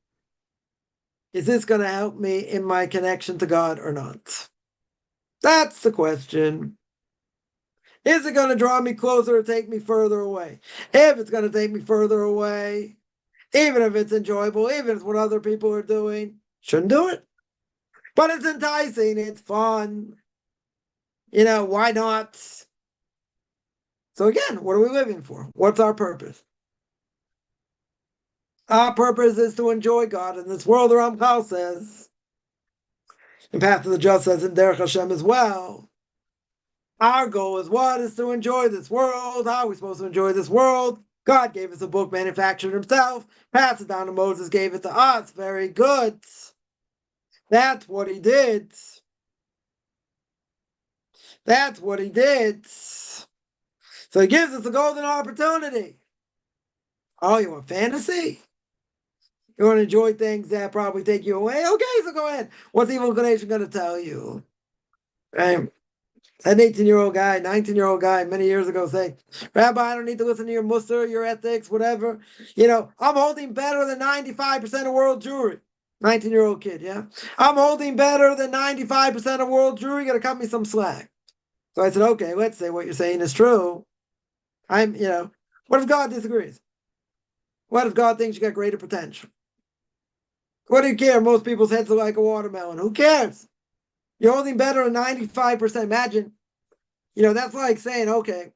this going to help me in my connection to God or not? That's the question. Is it going to draw me closer or take me further away? If it's going to take me further away, even if it's enjoyable, even if it's what other people are doing, shouldn't do it. But it's enticing, it's fun. Why not? So again, what are we living for? What's our purpose? Our purpose is to enjoy God in this world. The Ramchal says, and Path of the Just says in Derech Hashem as well. Our goal is what? Is to enjoy this world. How are we supposed to enjoy this world? God gave us a book manufactured himself, passed it down to Moses, gave it to us. Very good. That's what he did. That's what he did. So he gives us a golden opportunity. Oh, you want fantasy? You want to enjoy things that probably take you away? Okay, so go ahead. What's the evil inclination going to tell you? Right? An 18-year-old guy, 19-year-old guy many years ago say, Rabbi, I don't need to listen to your mussar, your ethics, whatever. I'm holding better than 95% of world Jewry. 19-year-old kid, yeah? I'm holding better than 95% of world Jewry. You got to cut me some slack. So I said, okay, let's say what you're saying is true. What if God disagrees? What if God thinks you got greater potential? What do you care? Most people's heads are like a watermelon. Who cares? You're holding better than 95%. Imagine, that's like saying, okay,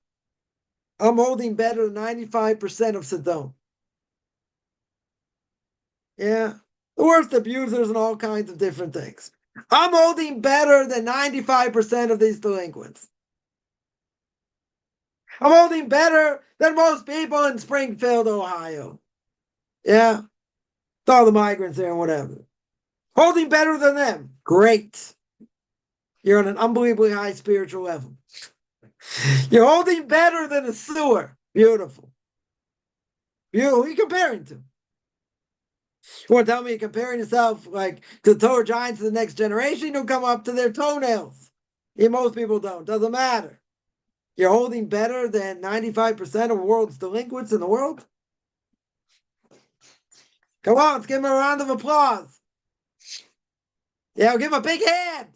I'm holding better than 95% of Sodom. Yeah. The worst abusers and all kinds of different things. I'm holding better than 95% of these delinquents. I'm holding better than most people in Springfield, Ohio. Yeah. With all the migrants there and whatever. Holding better than them. Great. You're on an unbelievably high spiritual level. You're holding better than a sewer. Beautiful. Who are you comparing to? You want to tell me you're comparing yourself like to the Torah giants of the next generation? You don't come up to their toenails. Yeah, most people don't. Doesn't matter. You're holding better than 95% of the world's delinquents in the world? Come on, let's give him a round of applause. Yeah, give him a big hand.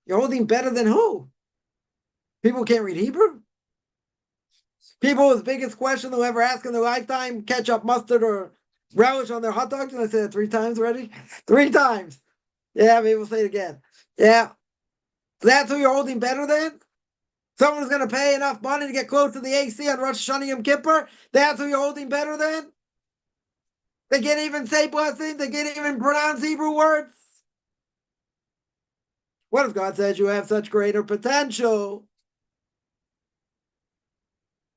You're holding better than who? People can't read Hebrew? People's biggest question they'll ever ask in their lifetime, ketchup, mustard, or relish on their hot dogs. Did I say that 3 times already? 3 times. Yeah, maybe we'll say it again. Yeah. That's who you're holding better than? Someone who's going to pay enough money to get close to the AC on Rosh Hashanah Yom Kippur? That's who you're holding better than? They can't even say blessing. They can't even pronounce Hebrew words. What if God says you have such greater potential?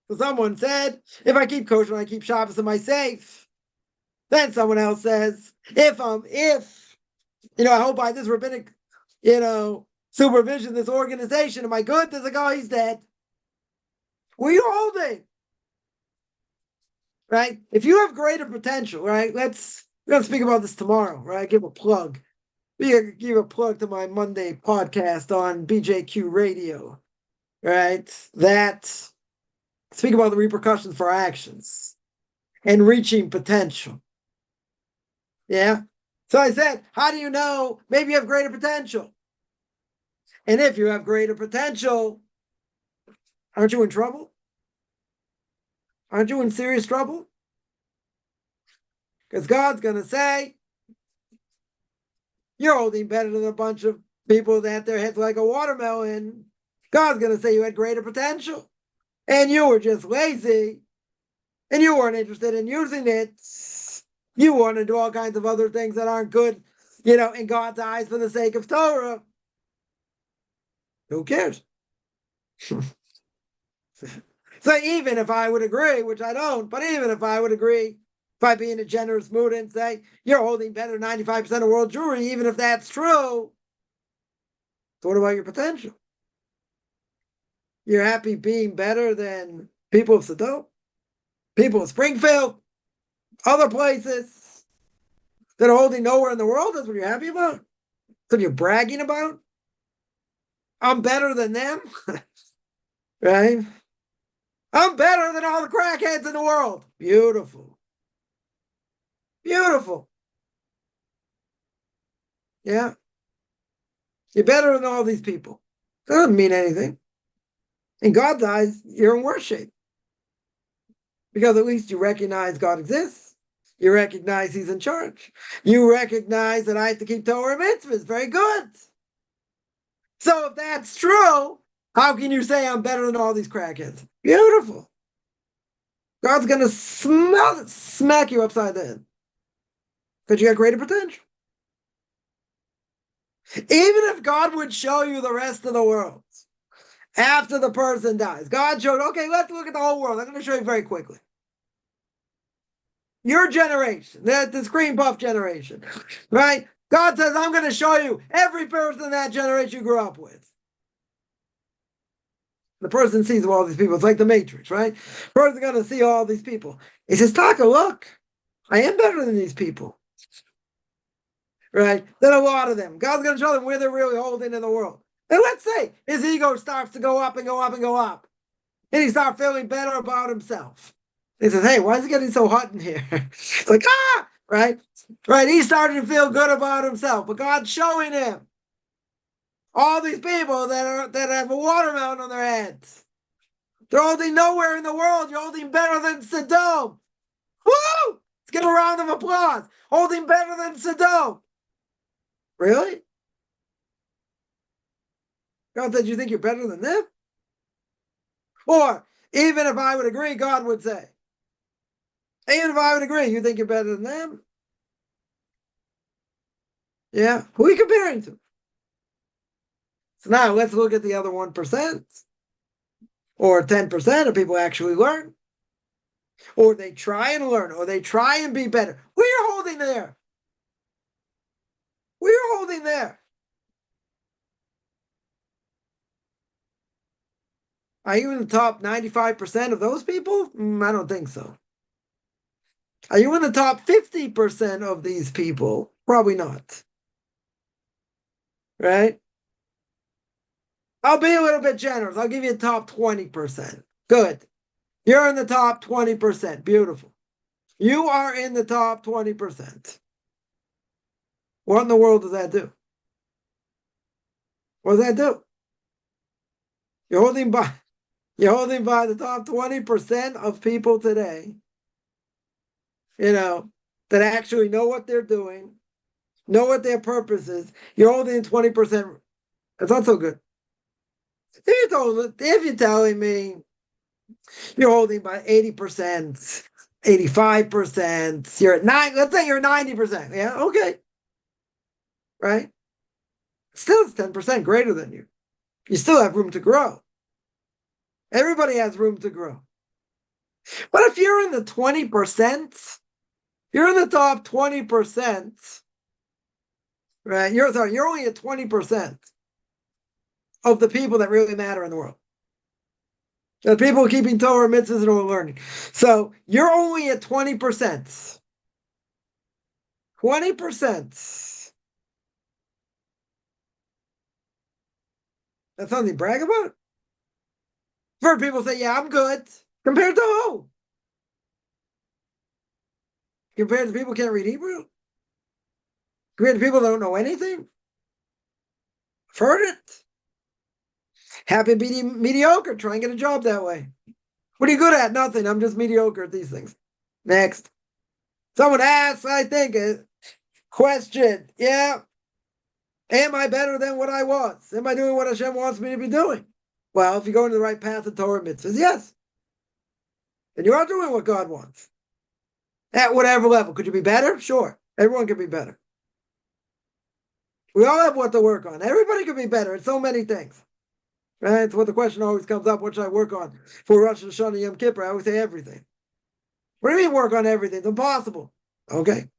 So someone said, if I keep kosher and I keep Shabbos, am I safe? Then someone else says, if I hold by this rabbinic, supervision, this organization, am I good? There's a guy, he's dead. Where are you holding? Right? If you have greater potential, right? We're going to speak about this tomorrow, right? Give a plug. We give a plug to my Monday podcast on BJQ Radio, right? That speak about the repercussions for our actions and reaching potential. Yeah. So I said, how do you know? Maybe you have greater potential. And if you have greater potential, aren't you in trouble? Aren't you in serious trouble? Because God's going to say, you're holding better than a bunch of people that their heads like a watermelon. God's going to say you had greater potential. And you were just lazy. And you weren't interested in using it. You want to do all kinds of other things that aren't good, in God's eyes for the sake of Torah. Who cares? So even if I would agree, which I don't, but even if I would agree, if I be in a generous mood and say, you're holding better than 95% of world Jewry, even if that's true, so what about your potential? You're happy being better than people of Sodom, people of Springfield, other places that are holding nowhere in the world? That's what you're happy about? That's what you're bragging about? I'm better than them? Right? I'm better than all the crackheads in the world. Beautiful. Beautiful. Yeah. You're better than all these people. That doesn't mean anything. In God's eyes, you're in worse shape. Because at least you recognize God exists. You recognize He's in charge. You recognize that I have to keep Torah and mitzvahs. Very good. So if that's true, how can you say I'm better than all these crackheads? Beautiful. God's going to smack you upside the head. Because you got greater potential. Even if God would show you the rest of the world after the person dies, God showed, okay, let's look at the whole world. I'm going to show you very quickly. Your generation, the screen puff generation, right? God says, I'm going to show you every person in that generation you grew up with. The person sees all these people. It's like the Matrix, right? The person's going to see all these people. He says, Taka, look, I am better than these people. Right? Then a lot of them. God's going to show them where they're really holding in the world. And let's say his ego starts to go up and go up and go up. And he starts feeling better about himself. He says, hey, why is it getting so hot in here? It's like, right? Right? He's starting to feel good about himself. But God's showing him all these people that have a watermelon on their heads. They're holding nowhere in the world. You're holding better than Sodom. Woo! Let's get a round of applause. Holding better than Sodom. Really? God said, you think you're better than them? Or, even if I would agree, God would say, even if I would agree, you think you're better than them? Yeah. Who are you comparing to? So now let's look at the other 1%. Or 10% of people actually learn. Or they try and learn. Or they try and be better. Who are you holding there? Who are you holding there? Are you in the top 95% of those people? I don't think so. Are you in the top 50% of these people? Probably not. Right? I'll be a little bit generous. I'll give you a top 20%. Good. You're in the top 20%. Beautiful. You are in the top 20%. What in the world does that do? What does that do? You're holding by the top 20% of people today, that actually know what they're doing, know what their purpose is. You're holding 20%. That's not so good. If you're telling me you're holding by 80%, 85%, you're at 9, let's say you're 90%. Yeah, okay. Right? Still it's 10% greater than you. You still have room to grow. Everybody has room to grow. But if you're in the 20%, you're in the top 20%, right? You're only at 20% of the people that really matter in the world. The people keeping Torah, mitzvahs, and all learning. So you're only at 20%. 20%. That's something to brag about? I've heard people say, yeah, I'm good. Compared to who? Compared to people who can't read Hebrew? Compared to people that don't know anything? I've heard it. Happy being mediocre. Try and get a job that way. What are you good at? Nothing. I'm just mediocre at these things. Next. Someone asks, I think, a question. Yeah. Am I better than what I was? Am I doing what Hashem wants me to be doing? Well, if you go into the right path of Torah mitzvahs, yes. And you are doing what God wants. At whatever level. Could you be better? Sure. Everyone can be better. We all have what to work on. Everybody can be better at so many things. Right? It's what the question always comes up. What should I work on for Rosh Hashanah Yom Kippur? I always say everything. What do you mean work on everything? It's impossible. Okay.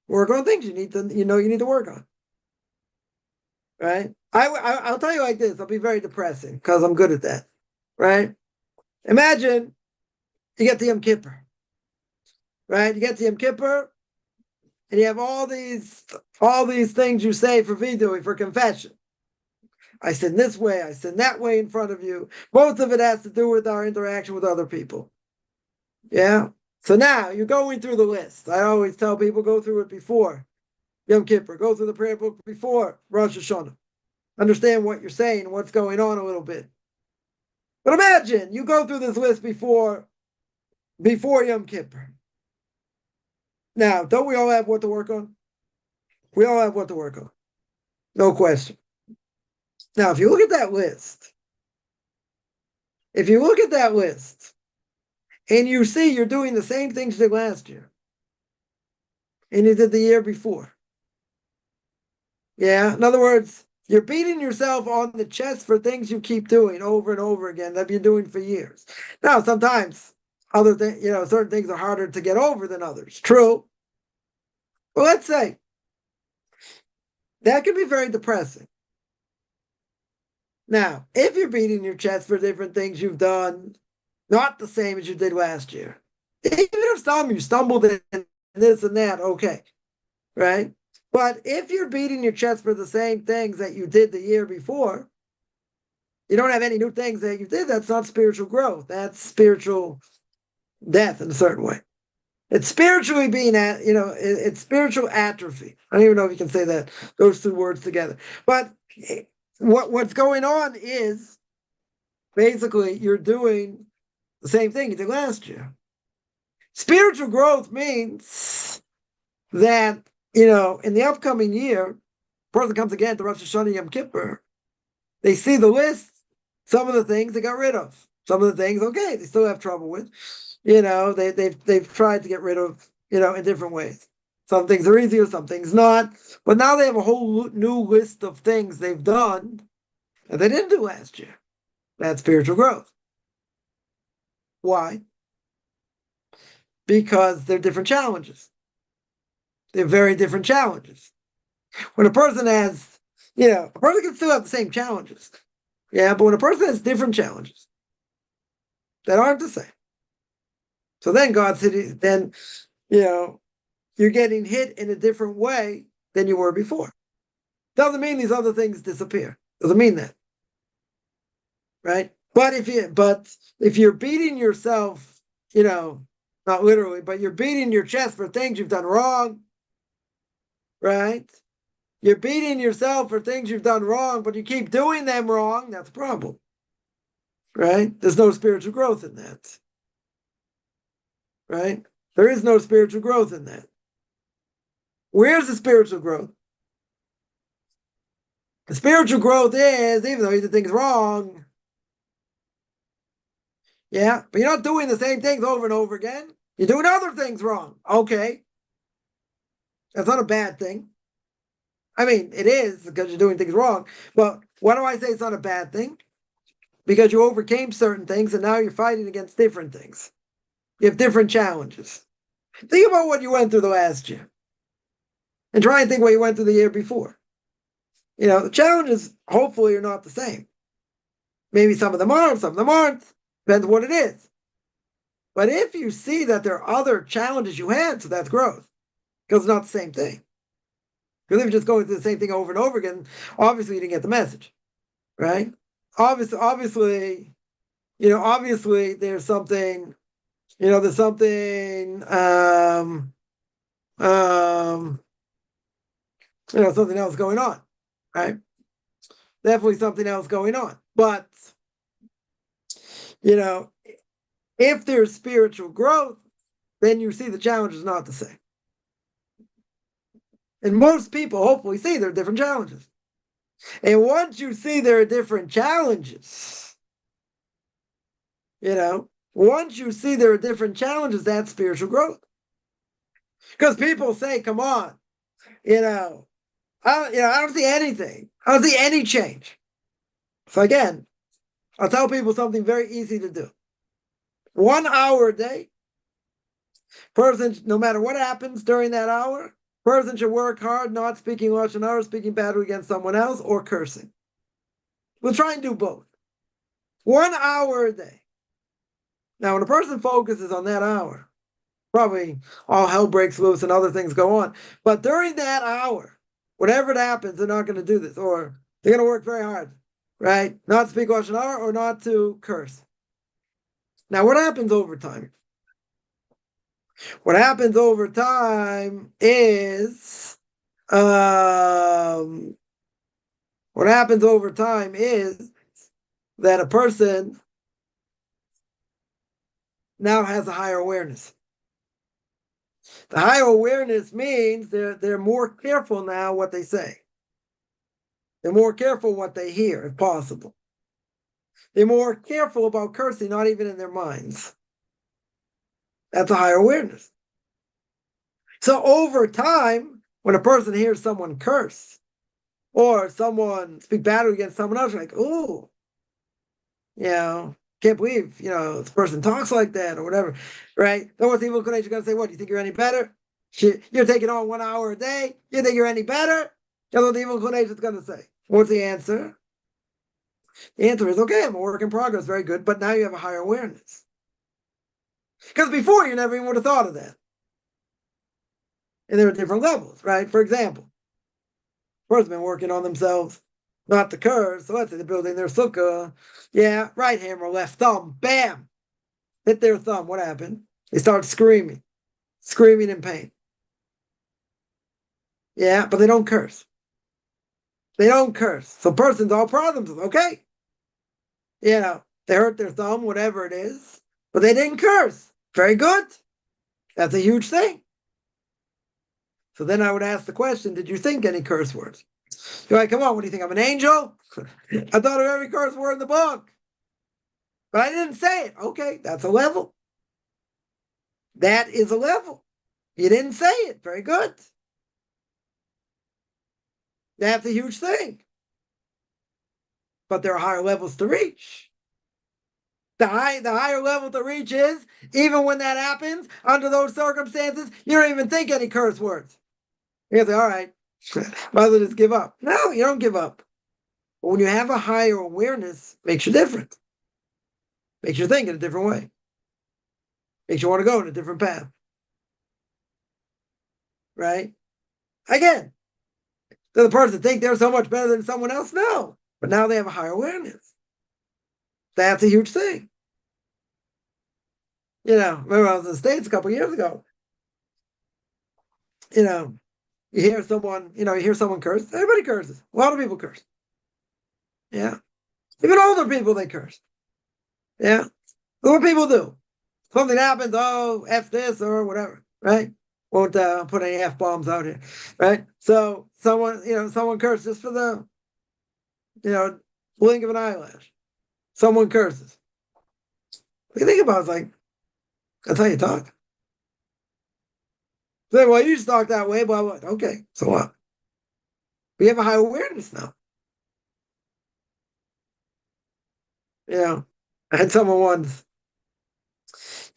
Work on things you need to work on. Right? I'll tell you like this. I'll be very depressing because I'm good at that. Right? Imagine you get to Yom Kippur. Right? You get to Yom Kippur and you have all these things you say for vidui, for confession. I sin this way, I sin that way in front of you. Most of it has to do with our interaction with other people. Yeah? So now you're going through the list. I always tell people go through it before Yom Kippur. Go through the prayer book before Rosh Hashanah. Understand what you're saying, what's going on a little bit. But imagine you go through this list before Yom Kippur. Now, don't we all have what to work on? We all have what to work on. No question. Now, if you look at that list, and you see you're doing the same things you did last year, and you did the year before. Yeah, in other words, you're beating yourself on the chest for things you keep doing over and over again that you've been doing for years. Now, sometimes certain things are harder to get over than others. True. But let's say that can be very depressing. Now, if you're beating your chest for different things you've done, not the same as you did last year, even if you stumbled in this and that, okay, right? But if you're beating your chest for the same things that you did the year before, you don't have any new things that you did, that's not spiritual growth. That's spiritual death in a certain way. It's spiritually it's spiritual atrophy. I don't even know if you can say that, those two words together. But what's going on is basically you're doing the same thing you did last year. Spiritual growth means that, in the upcoming year, person comes again to Rosh Hashanah Yom Kippur, they see the list, some of the things they got rid of. Some of the things, okay, they still have trouble with. They've tried to get rid of, in different ways. Some things are easier, some things not. But now they have a whole new list of things they've done that they didn't do last year. That's spiritual growth. Why? Because they're different challenges. They're very different challenges. When a person has, a person can still have the same challenges. Yeah, but when a person has different challenges that aren't the same, so then God's hitting, then, you're getting hit in a different way than you were before. Doesn't mean these other things disappear. Doesn't mean that. Right? But if you're beating yourself, not literally, but you're beating your chest for things you've done wrong, right? You're beating yourself for things you've done wrong, but you keep doing them wrong, that's a problem. Right? There's no spiritual growth in that. Right? There is no spiritual growth in that. Where's the spiritual growth? The spiritual growth is, even though you did things wrong, yeah, but you're not doing the same things over and over again. You're doing other things wrong. Okay. That's not a bad thing. I mean, it is because you're doing things wrong. But why do I say it's not a bad thing? Because you overcame certain things and now you're fighting against different things. You have different challenges. Think about what you went through the last year and try and think what you went through the year before. The challenges hopefully are not the same. Maybe some of them are, some of them aren't. Depends what it is. But if you see that there are other challenges you had, so that's growth. Because it's not the same thing. Because if you're just going through the same thing over and over again, obviously you didn't get the message. Right? Obviously, there's something, there's something something else going on. Right? Definitely something else going on. But if there's spiritual growth, then you see the challenge is not the same. And most people hopefully see there are different challenges. And once you see there are different challenges, once you see there are different challenges, that's spiritual growth. Because people say, come on, I don't see anything. I don't see any change. So again, I'll tell people something very easy to do. 1 hour a day, person, no matter what happens during that hour, person should work hard, not speaking Lashon Hara, speaking badly against someone else, or cursing. We'll try and do both. 1 hour a day. Now, when a person focuses on that hour, probably all hell breaks loose and other things go on. But during that hour, whatever it happens, they're not going to do this, or they're going to work very hard, right? Not to speak Lashon Hara or not to curse. Now, what happens over time? What happens over time is, that a person now has a higher awareness. The higher awareness means they're more careful now what they say. They're more careful what they hear, if possible. They're more careful about cursing, not even in their minds. That's a higher awareness. So over time, when a person hears someone curse, or someone speak badly against someone else, you're like, ooh, can't believe, this person talks like that or whatever, right? Then what's the evil inclination going to say? What, do you think you're any better? You're taking on 1 hour a day? You think you're any better? That's what the evil inclination is going to say. What's the answer? The answer is, okay, I'm a work in progress, very good, but now you have a higher awareness. Because before, you never even would have thought of that. And there are different levels, right? For example, a person's been working on themselves, not to curse, so let's say they're building their sukkah. Yeah, right hammer, left thumb, bam! Hit their thumb. What happened? They start screaming in pain. Yeah, but they don't curse. They don't curse. So person's all proud of themselves. Okay. They hurt their thumb, whatever it is, but they didn't curse. Very good. That's a huge thing. So then I would ask the question, did you think any curse words? You're like, come on, what do you think? I'm an angel? I thought of every curse word in the book. But I didn't say it. Okay, that's a level. That is a level. You didn't say it. Very good. That's a huge thing. But there are higher levels to reach. The higher level to reach is, even when that happens, under those circumstances, you don't even think any curse words. You say, all right, might as well just give up. No, you don't give up. But when you have a higher awareness, it makes you different. Makes you think in a different way. Makes you want to go in a different path. Right? Again, does the person think they're so much better than someone else? No. But now they have a higher awareness. That's a huge thing. Remember I was in the States a couple of years ago. You hear someone curse. Everybody curses. A lot of people curse. Yeah. Even older people, they curse. Yeah. What people do? Something happens, oh, F this or whatever, right? Won't put any F-bombs out here, right? So someone curses just for the, blink of an eyelash. Someone curses. What do you think about it? It's like, that's how you talk. Say, well, you just talk that way, blah, blah. Okay, so what? We have a high awareness now. I had someone once,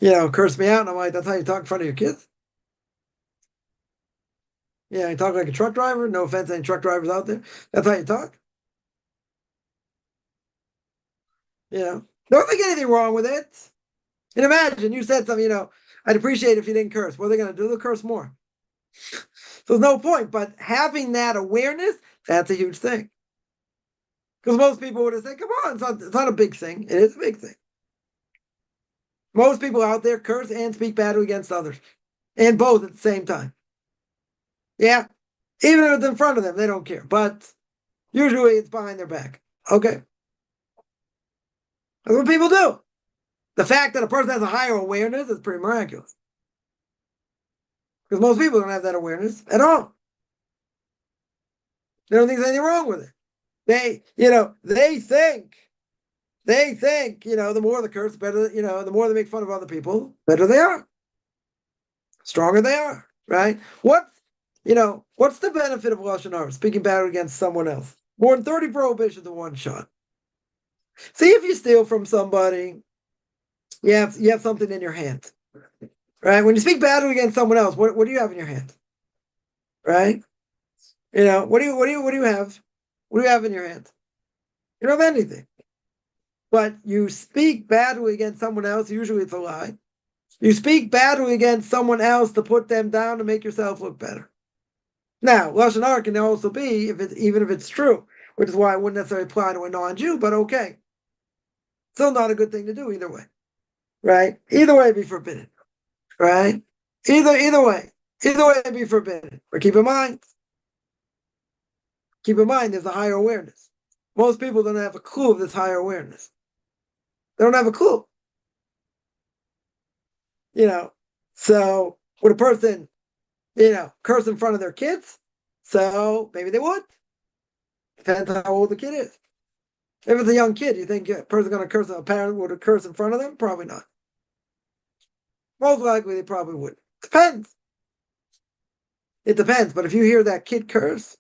curse me out, and I'm like, that's how you talk in front of your kids? Yeah, you talk like a truck driver. No offense to any truck drivers out there. That's how you talk. Don't think anything wrong with it. And imagine you said something, I'd appreciate it if you didn't curse. What are they going to do? They'll curse more. So there's no point. But having that awareness, that's a huge thing. Because most people would have said, come on, it's not a big thing. It is a big thing. Most people out there curse and speak badly against others. And both at the same time. Yeah. Even if it's in front of them, they don't care. But usually it's behind their back. Okay. That's what people do. The fact that a person has a higher awareness is pretty miraculous. Because most people don't have that awareness at all. They don't think there's anything wrong with it. They think, the more the curse, better, the more they make fun of other people, better they are. Stronger they are, right? What's the benefit of Lashon Hara, speaking bad against someone else? More than 30 prohibitions in one shot. See, if you steal from somebody, you have something in your hand, right? When you speak badly against someone else, what do you have in your hand, right? What do you have? What do you have in your hand? You don't have anything. But you speak badly against someone else. Usually, it's a lie. You speak badly against someone else to put them down to make yourself look better. Now, Lashon Hara can also be even if it's true, which is why I wouldn't necessarily apply to a non-Jew. But okay, still not a good thing to do either way, right? Either way, it'd be forbidden, right? Either way, it'd be forbidden. But keep in mind, there's a higher awareness. Most people don't have a clue of this higher awareness. They don't have a clue. So would a person, curse in front of their kids? So maybe they would. Depends on how old the kid is. If it's a young kid, you think a person's going to curse, a parent would curse in front of them? Probably not. Most likely they probably wouldn't. Depends. It depends. But if you hear that kid curse,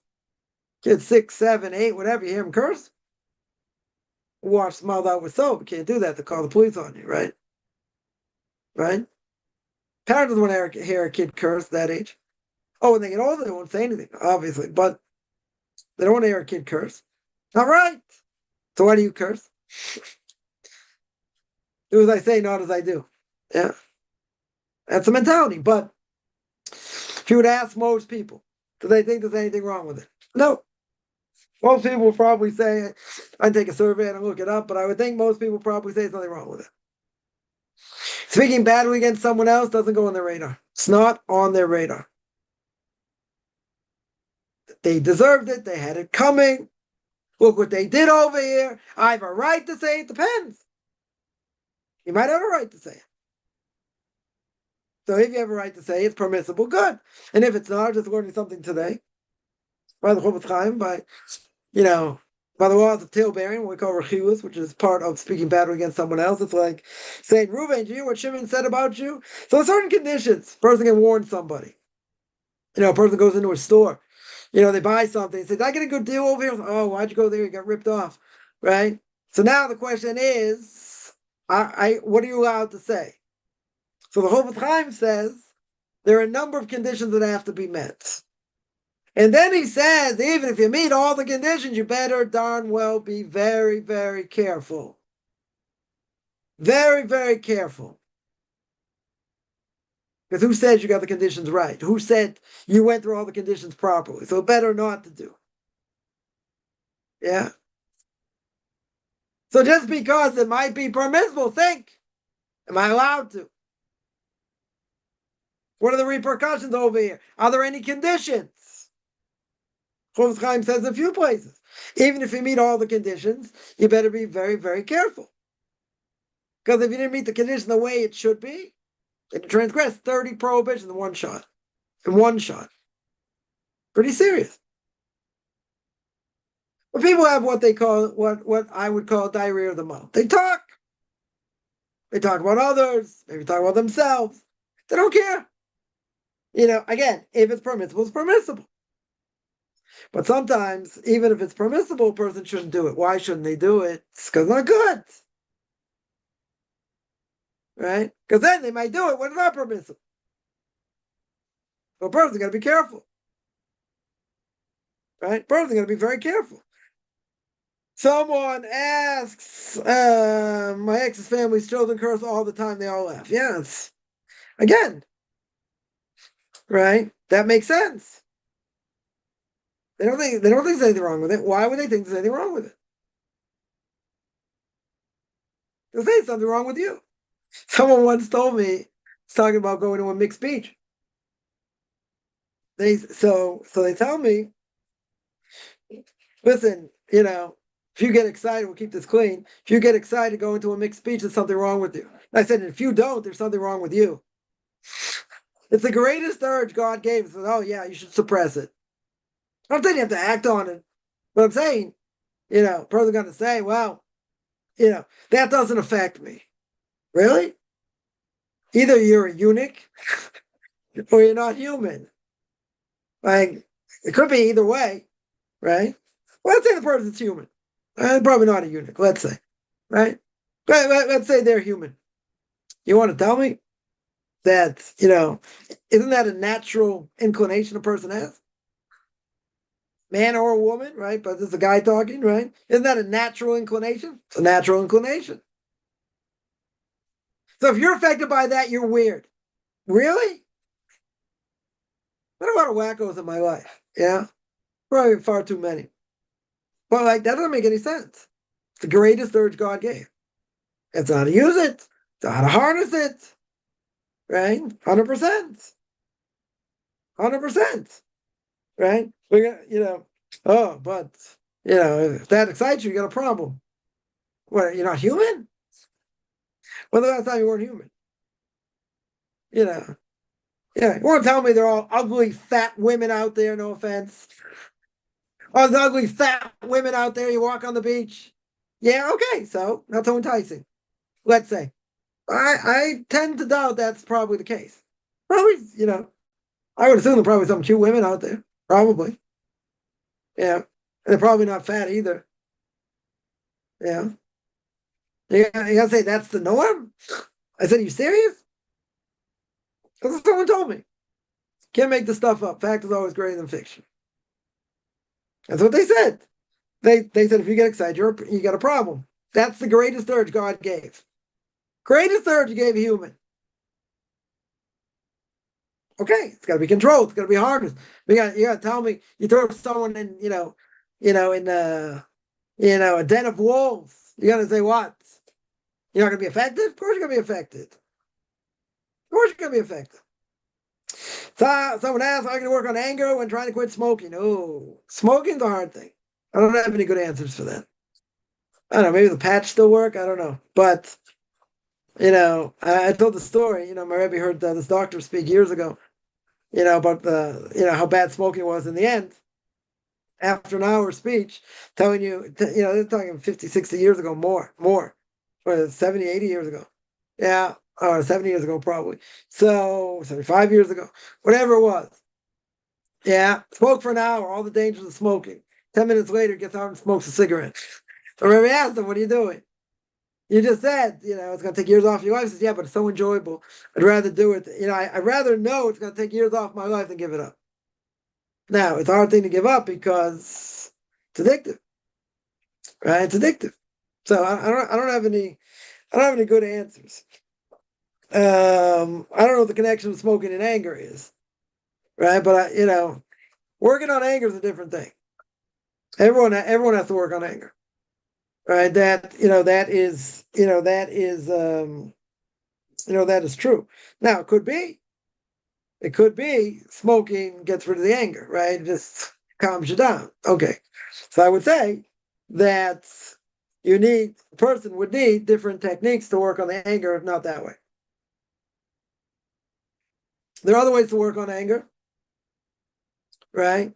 kid 6, 7, 8, whatever, you hear him curse, wash the mouth out with soap. You can't do that. They call the police on you, right? Right? Parents doesn't want to hear a kid curse that age. Oh, when they get older, they won't say anything, obviously, but they don't want to hear a kid curse. Not right. So why do you curse? Do as I say, not as I do. Yeah. That's the mentality. But if you would ask most people, do they think there's anything wrong with it? No. Most people will probably say, I'd take a survey and look it up, but I would think most people probably say there's nothing wrong with it. Speaking badly against someone else doesn't go on their radar. It's not on their radar. They deserved it. They had it coming. Look what they did over here. I have a right to say it. Depends. You might have a right to say it. So if you have a right to say it's permissible, good. And if it's not, just learning something today by the Chofetz Chaim, by the laws of tailbearing, what we call rechilus, which is part of speaking badly against someone else. It's like saying, Reuven, do you hear what Shimon said about you? So in certain conditions, a person can warn somebody. A person goes into a store. They buy something. They say, did I get a good deal over here? Oh, why'd you go there? You got ripped off, right? So now the question is, what are you allowed to say? So the Chofetz Chaim says there are a number of conditions that have to be met. And then he says, even if you meet all the conditions, you better darn well be very, very careful. Very, very careful. Because who says you got the conditions right? Who said you went through all the conditions properly? So better not to do. Yeah. So just because it might be permissible, think, am I allowed to? What are the repercussions over here? Are there any conditions? Chofetz Chaim says in a few places. Even if you meet all the conditions, you better be very, very careful. Because if you didn't meet the condition the way it should be, you transgress 30 prohibitions in one shot. In one shot. Pretty serious. But people have what they call, what I would call diarrhea of the mouth. They talk. They talk about others. Maybe talk about themselves. They don't care. Again, if it's permissible, it's permissible. But sometimes, even if it's permissible, a person shouldn't do it. Why shouldn't they do it? It's because it's not good. Right? Because then they might do it when it's not permissible. So a person's got to be careful. Right? A person's got to be very careful. Someone asks, my ex's family's children curse all the time. They all laugh. Yes. Again. Right? That makes sense. They don't think there's anything wrong with it. Why would they think there's anything wrong with it? They'll say something wrong with you. Someone once told me, it's talking about going to a mixed beach. So they tell me, listen, if you get excited, we'll keep this clean. If you get excited going to a mixed beach, there's something wrong with you. And I said, if you don't, there's something wrong with you. It's the greatest urge God gave. So, oh yeah, you should suppress it. I'm saying you have to act on it. But I'm saying, person's going to say, well, that doesn't affect me. Really? Either you're a eunuch or you're not human. Like, it could be either way, right? Well, let's say the person's human. Probably not a eunuch, let's say, right? Let's say they're human. You want to tell me that, isn't that a natural inclination a person has? Man or a woman, right? But this is a guy talking, right? Isn't that a natural inclination? It's a natural inclination. So if you're affected by that, you're weird. Really? What a lot of wackos in my life. Yeah? Probably far too many. But that doesn't make any sense. It's the greatest urge God gave. It's how to use it. It's how to harness it. Right? 100%. 100%. Right? We're gonna, but if that excites you, you got a problem. What, you're not human? Well, the last time you weren't human. Yeah. You want to tell me they're all ugly, fat women out there, no offense. Oh, there's ugly, fat women out there, you walk on the beach. Yeah, okay, so not so enticing. Let's say. I tend to doubt that's probably the case. Probably, I would assume there are probably some cute women out there. Probably. Yeah. And they're probably not fat either. Yeah. You gotta say that's the norm? I said, are you serious? Because someone told me. Can't make this stuff up. Fact is always greater than fiction. That's what they said. They said if you get excited, you got a problem. That's the greatest urge God gave. Greatest urge he gave a human. Okay, it's got to be controlled. It's got to be harnessed. You got to tell me. You throw someone in, in a den of wolves. You got to say what? You're not going to be affected. Of course, you're going to be affected. Of course, you're going to be affected. So someone asked, "How can I work on anger when trying to quit smoking?" Oh, smoking's a hard thing. I don't have any good answers for that. I don't know. Maybe the patch still work. I don't know, but. I told the story. My Rebbe heard this doctor speak years ago. About how bad smoking was in the end. After an hour speech, telling you, they're talking 50, 60 years ago, more, or 70, 80 years ago. Yeah, or 70 years ago, probably. So 75 years ago, whatever it was. Yeah, spoke for an hour, all the dangers of smoking. 10 minutes later, gets out and smokes a cigarette. So Rebbe asked him, "What are you doing?" You just said, it's going to take years off your life. He says, yeah, but it's so enjoyable. I'd rather do it. I'd rather know it's going to take years off my life than give it up. Now, it's a hard thing to give up because it's addictive, right? It's addictive. So I don't have any good answers. I don't know what the connection with smoking and anger is, right? But working on anger is a different thing. Everyone has to work on anger, right? That is true. Now it could be smoking gets rid of the anger, right? It just calms you down. Okay, so I would say that a person would need different techniques to work on the anger, if not that way. There are other ways to work on anger, right?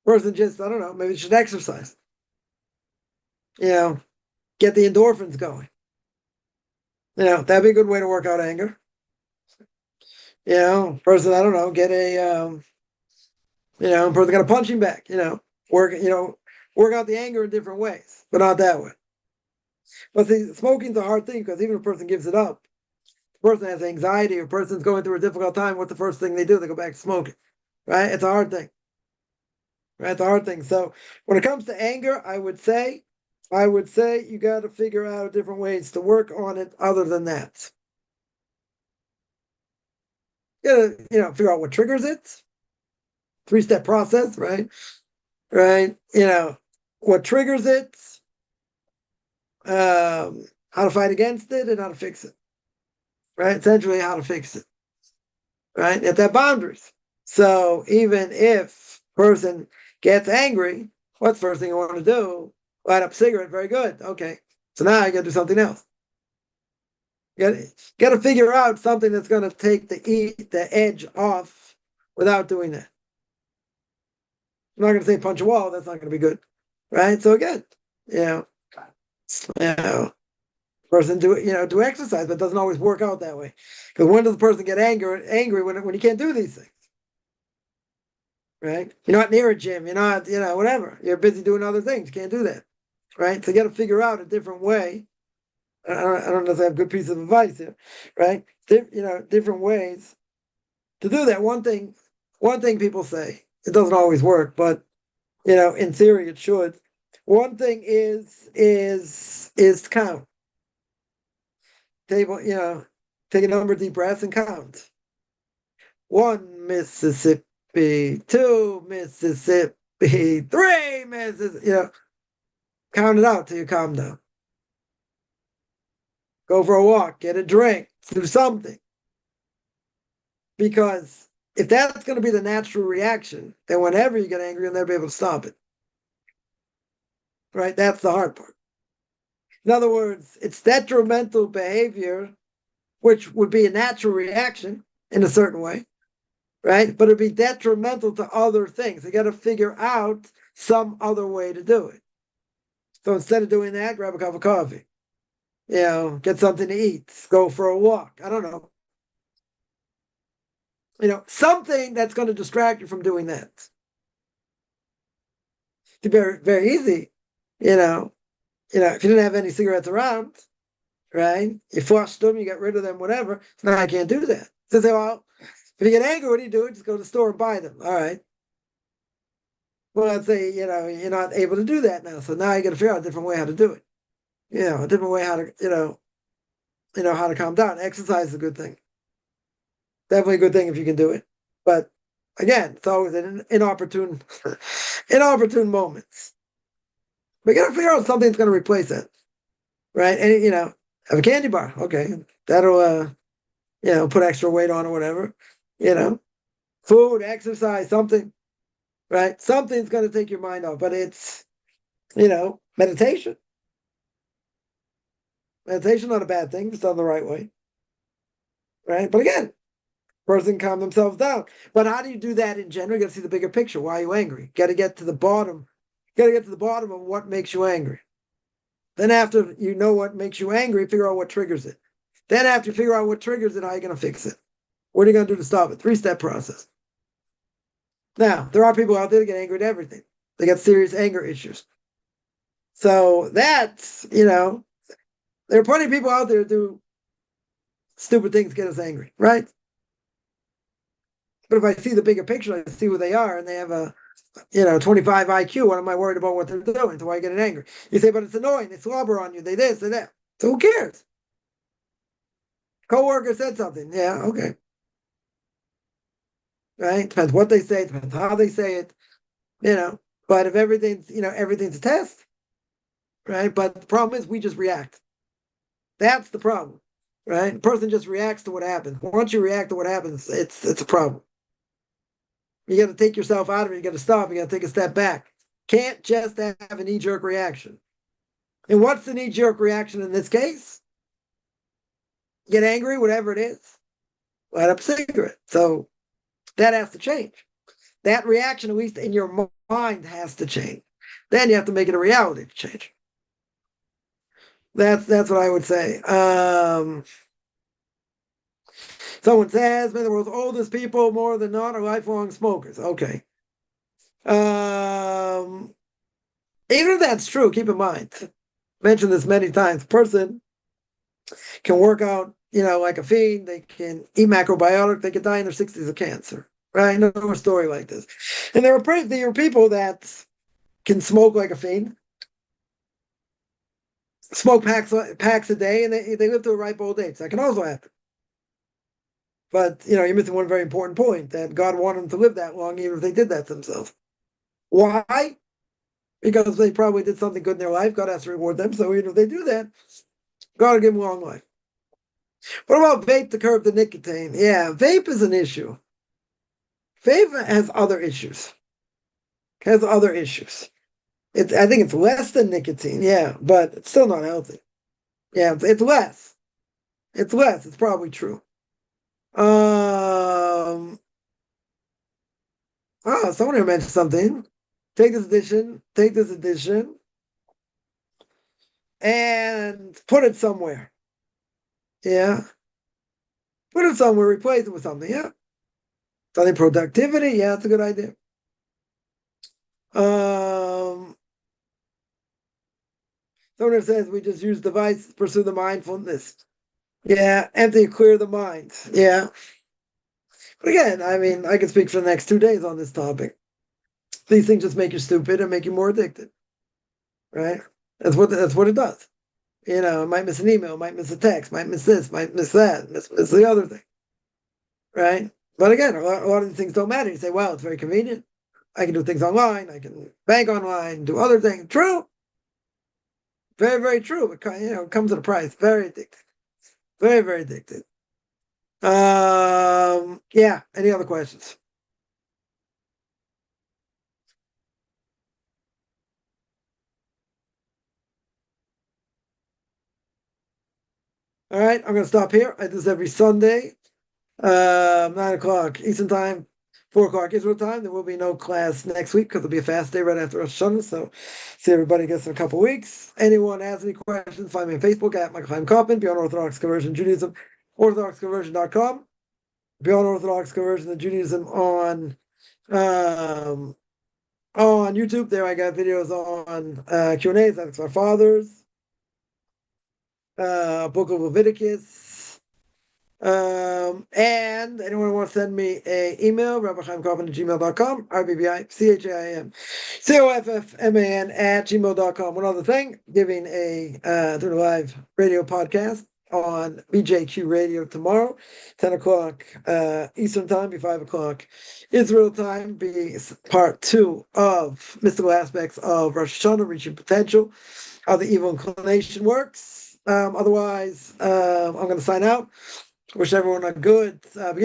Person just, I don't know, maybe should exercise. Get the endorphins going. That'd be a good way to work out anger. Person, I don't know, get person got a punching bag, work out the anger in different ways, but not that way. But see, smoking's a hard thing because even if a person gives it up, the person has anxiety or person's going through a difficult time, what's the first thing they do? They go back to smoking, right? It's a hard thing, right? It's a hard thing. So when it comes to anger, I would say you got to figure out different ways to work on it other than that. You got to, figure out what triggers it. 3-step process, right? Right. What triggers it, how to fight against it, and how to fix it. Right. Essentially, how to fix it. Right. If there are boundaries. So even if person gets angry, what's the first thing you want to do? Light up a cigarette. Very good. Okay. So now you got to do something else. You got to figure out something that's going to take the edge off without doing that. I'm not going to say punch a wall. That's not going to be good, right? So again, person do exercise, but it doesn't always work out that way. Because when does the person get angry when you can't do these things, right? You're not near a gym. You're not, whatever. You're busy doing other things. You can't do that, right? So you got to figure out a different way. I don't know if I have a good piece of advice here, right? Different ways to do that. One thing people say, it doesn't always work, but in theory it should. One thing is to count. Take a number of deep breaths and count. 1 Mississippi, 2 Mississippi, 3 Mississippi. Count it out till you calm down. Go for a walk, get a drink, do something. Because if that's going to be the natural reaction, then whenever you get angry, you'll never be able to stop it. Right? That's the hard part. In other words, it's detrimental behavior, which would be a natural reaction in a certain way, right? But it'd be detrimental to other things. You got to figure out some other way to do it. So instead of doing that, grab a cup of coffee. Get something to eat. Go for a walk. I don't know. Something that's going to distract you from doing that. It's very, very easy. If you didn't have any cigarettes around, right? You flushed them, you got rid of them, whatever. So now I can't do that. So say, well, if you get angry, what do you do? Just go to the store and buy them. All right. Well, let's say, you're not able to do that now. So now you got to figure out a different way how to do it. A different way how to, how to calm down. Exercise is a good thing. Definitely a good thing if you can do it. But again, it's always an inopportune moments. We got to figure out something that's going to replace it, right? And have a candy bar. Okay, that'll put extra weight on or whatever. Food, exercise, something, right? Something's going to take your mind off. But it's meditation. Meditation not a bad thing. It's done the right way, right? But again, person calm themselves down. But how do you do that in general? You got to see the bigger picture. Why are you angry? Got to get to the bottom. Got to get to the bottom of what makes you angry. Then after you know what makes you angry, figure out what triggers it. Then after you figure out what triggers it, how are you going to fix it? What are you going to do to stop it? 3-step process. Now, there are people out there that get angry at everything. They got serious anger issues. So that's, there are plenty of people out there who do stupid things to get us angry, right? But if I see the bigger picture, I see who they are, and they have a 25 IQ. What am I worried about what they're doing? Do I get angry? You say, but it's annoying. They slobber on you. They this, they that. So who cares? Coworker said something. Yeah, okay. Right? Depends what they say, depends how they say it, But if everything's a test, right? But the problem is we just react. That's the problem, right? The person just reacts to what happens. Once you react to what happens, it's a problem. You got to take yourself out of it. You got to stop. You got to take a step back. Can't just have a knee-jerk reaction. And what's the knee-jerk reaction in this case? Get angry, whatever it is. Light up a cigarette. So that has to change. That reaction, at least in your mind, has to change. Then you have to make it a reality to change. That's what I would say. Someone says, man, the world's oldest people, more than not, are lifelong smokers. Okay. Even if that's true, keep in mind, I mentioned this many times, a person can work out, like a fiend, they can eat macrobiotic, they could die in their 60s of cancer. Right? I know a story like this. And there are people that can smoke like a fiend, smoke packs a day, and they live to a ripe old age. That can also happen. But you're missing one very important point, that God wanted them to live that long, even if they did that themselves. Why? Because they probably did something good in their life. God has to reward them. So even if they do that, God will give them a long life. What about vape to curb the nicotine? Yeah, vape is an issue. Vape has other issues. I think it's less than nicotine, yeah, but it's still not healthy. Yeah, it's less. It's less. It's probably true. Someone here mentioned something. Take this edition, and put it somewhere. Yeah. Put it somewhere, replace it with something. Yeah. Something productivity. Yeah, that's a good idea. Someone says we just use device to pursue the mindfulness. Yeah, empty, clear the mind. Yeah. But again, I can speak for the next 2 days on this topic. These things just make you stupid and make you more addicted. Right? That's what it does. Might miss an email, might miss a text, might miss this, might miss that, miss the other thing. Right? But again, a lot of these things don't matter. You say, well, it's very convenient. I can do things online. I can bank online, do other things. True. Very, very true. It comes at a price. Very addictive. Very, very addictive. Yeah. Any other questions? All right. I'm going to stop here. I do this every Sunday, 9 o'clock Eastern time, 4 o'clock Israel time. There will be no class next week because it'll be a fast day right after Rosh Hashanah. So see everybody gets in a couple weeks. Anyone has any questions, find me on Facebook at Michael Chaim Kaufman, Beyond Orthodox Conversion Judaism, orthodoxconversion.com. Beyond Orthodox Conversion and Judaism on YouTube. There I got videos on Q&As, that's our fathers, Book of Leviticus. And anyone wants to send me an email, rabbichaimkaufman@gmail.com, RBBICHAIM COFFMAN @gmail.com. One other thing, doing a live radio podcast on BJQ Radio tomorrow, 10 o'clock Eastern time, be 5 o'clock Israel time, be part 2 of Mystical Aspects of Rosh Hashanah, Reaching Potential, how the evil inclination works. Otherwise, I'm going to sign out. Wish everyone a good beginning.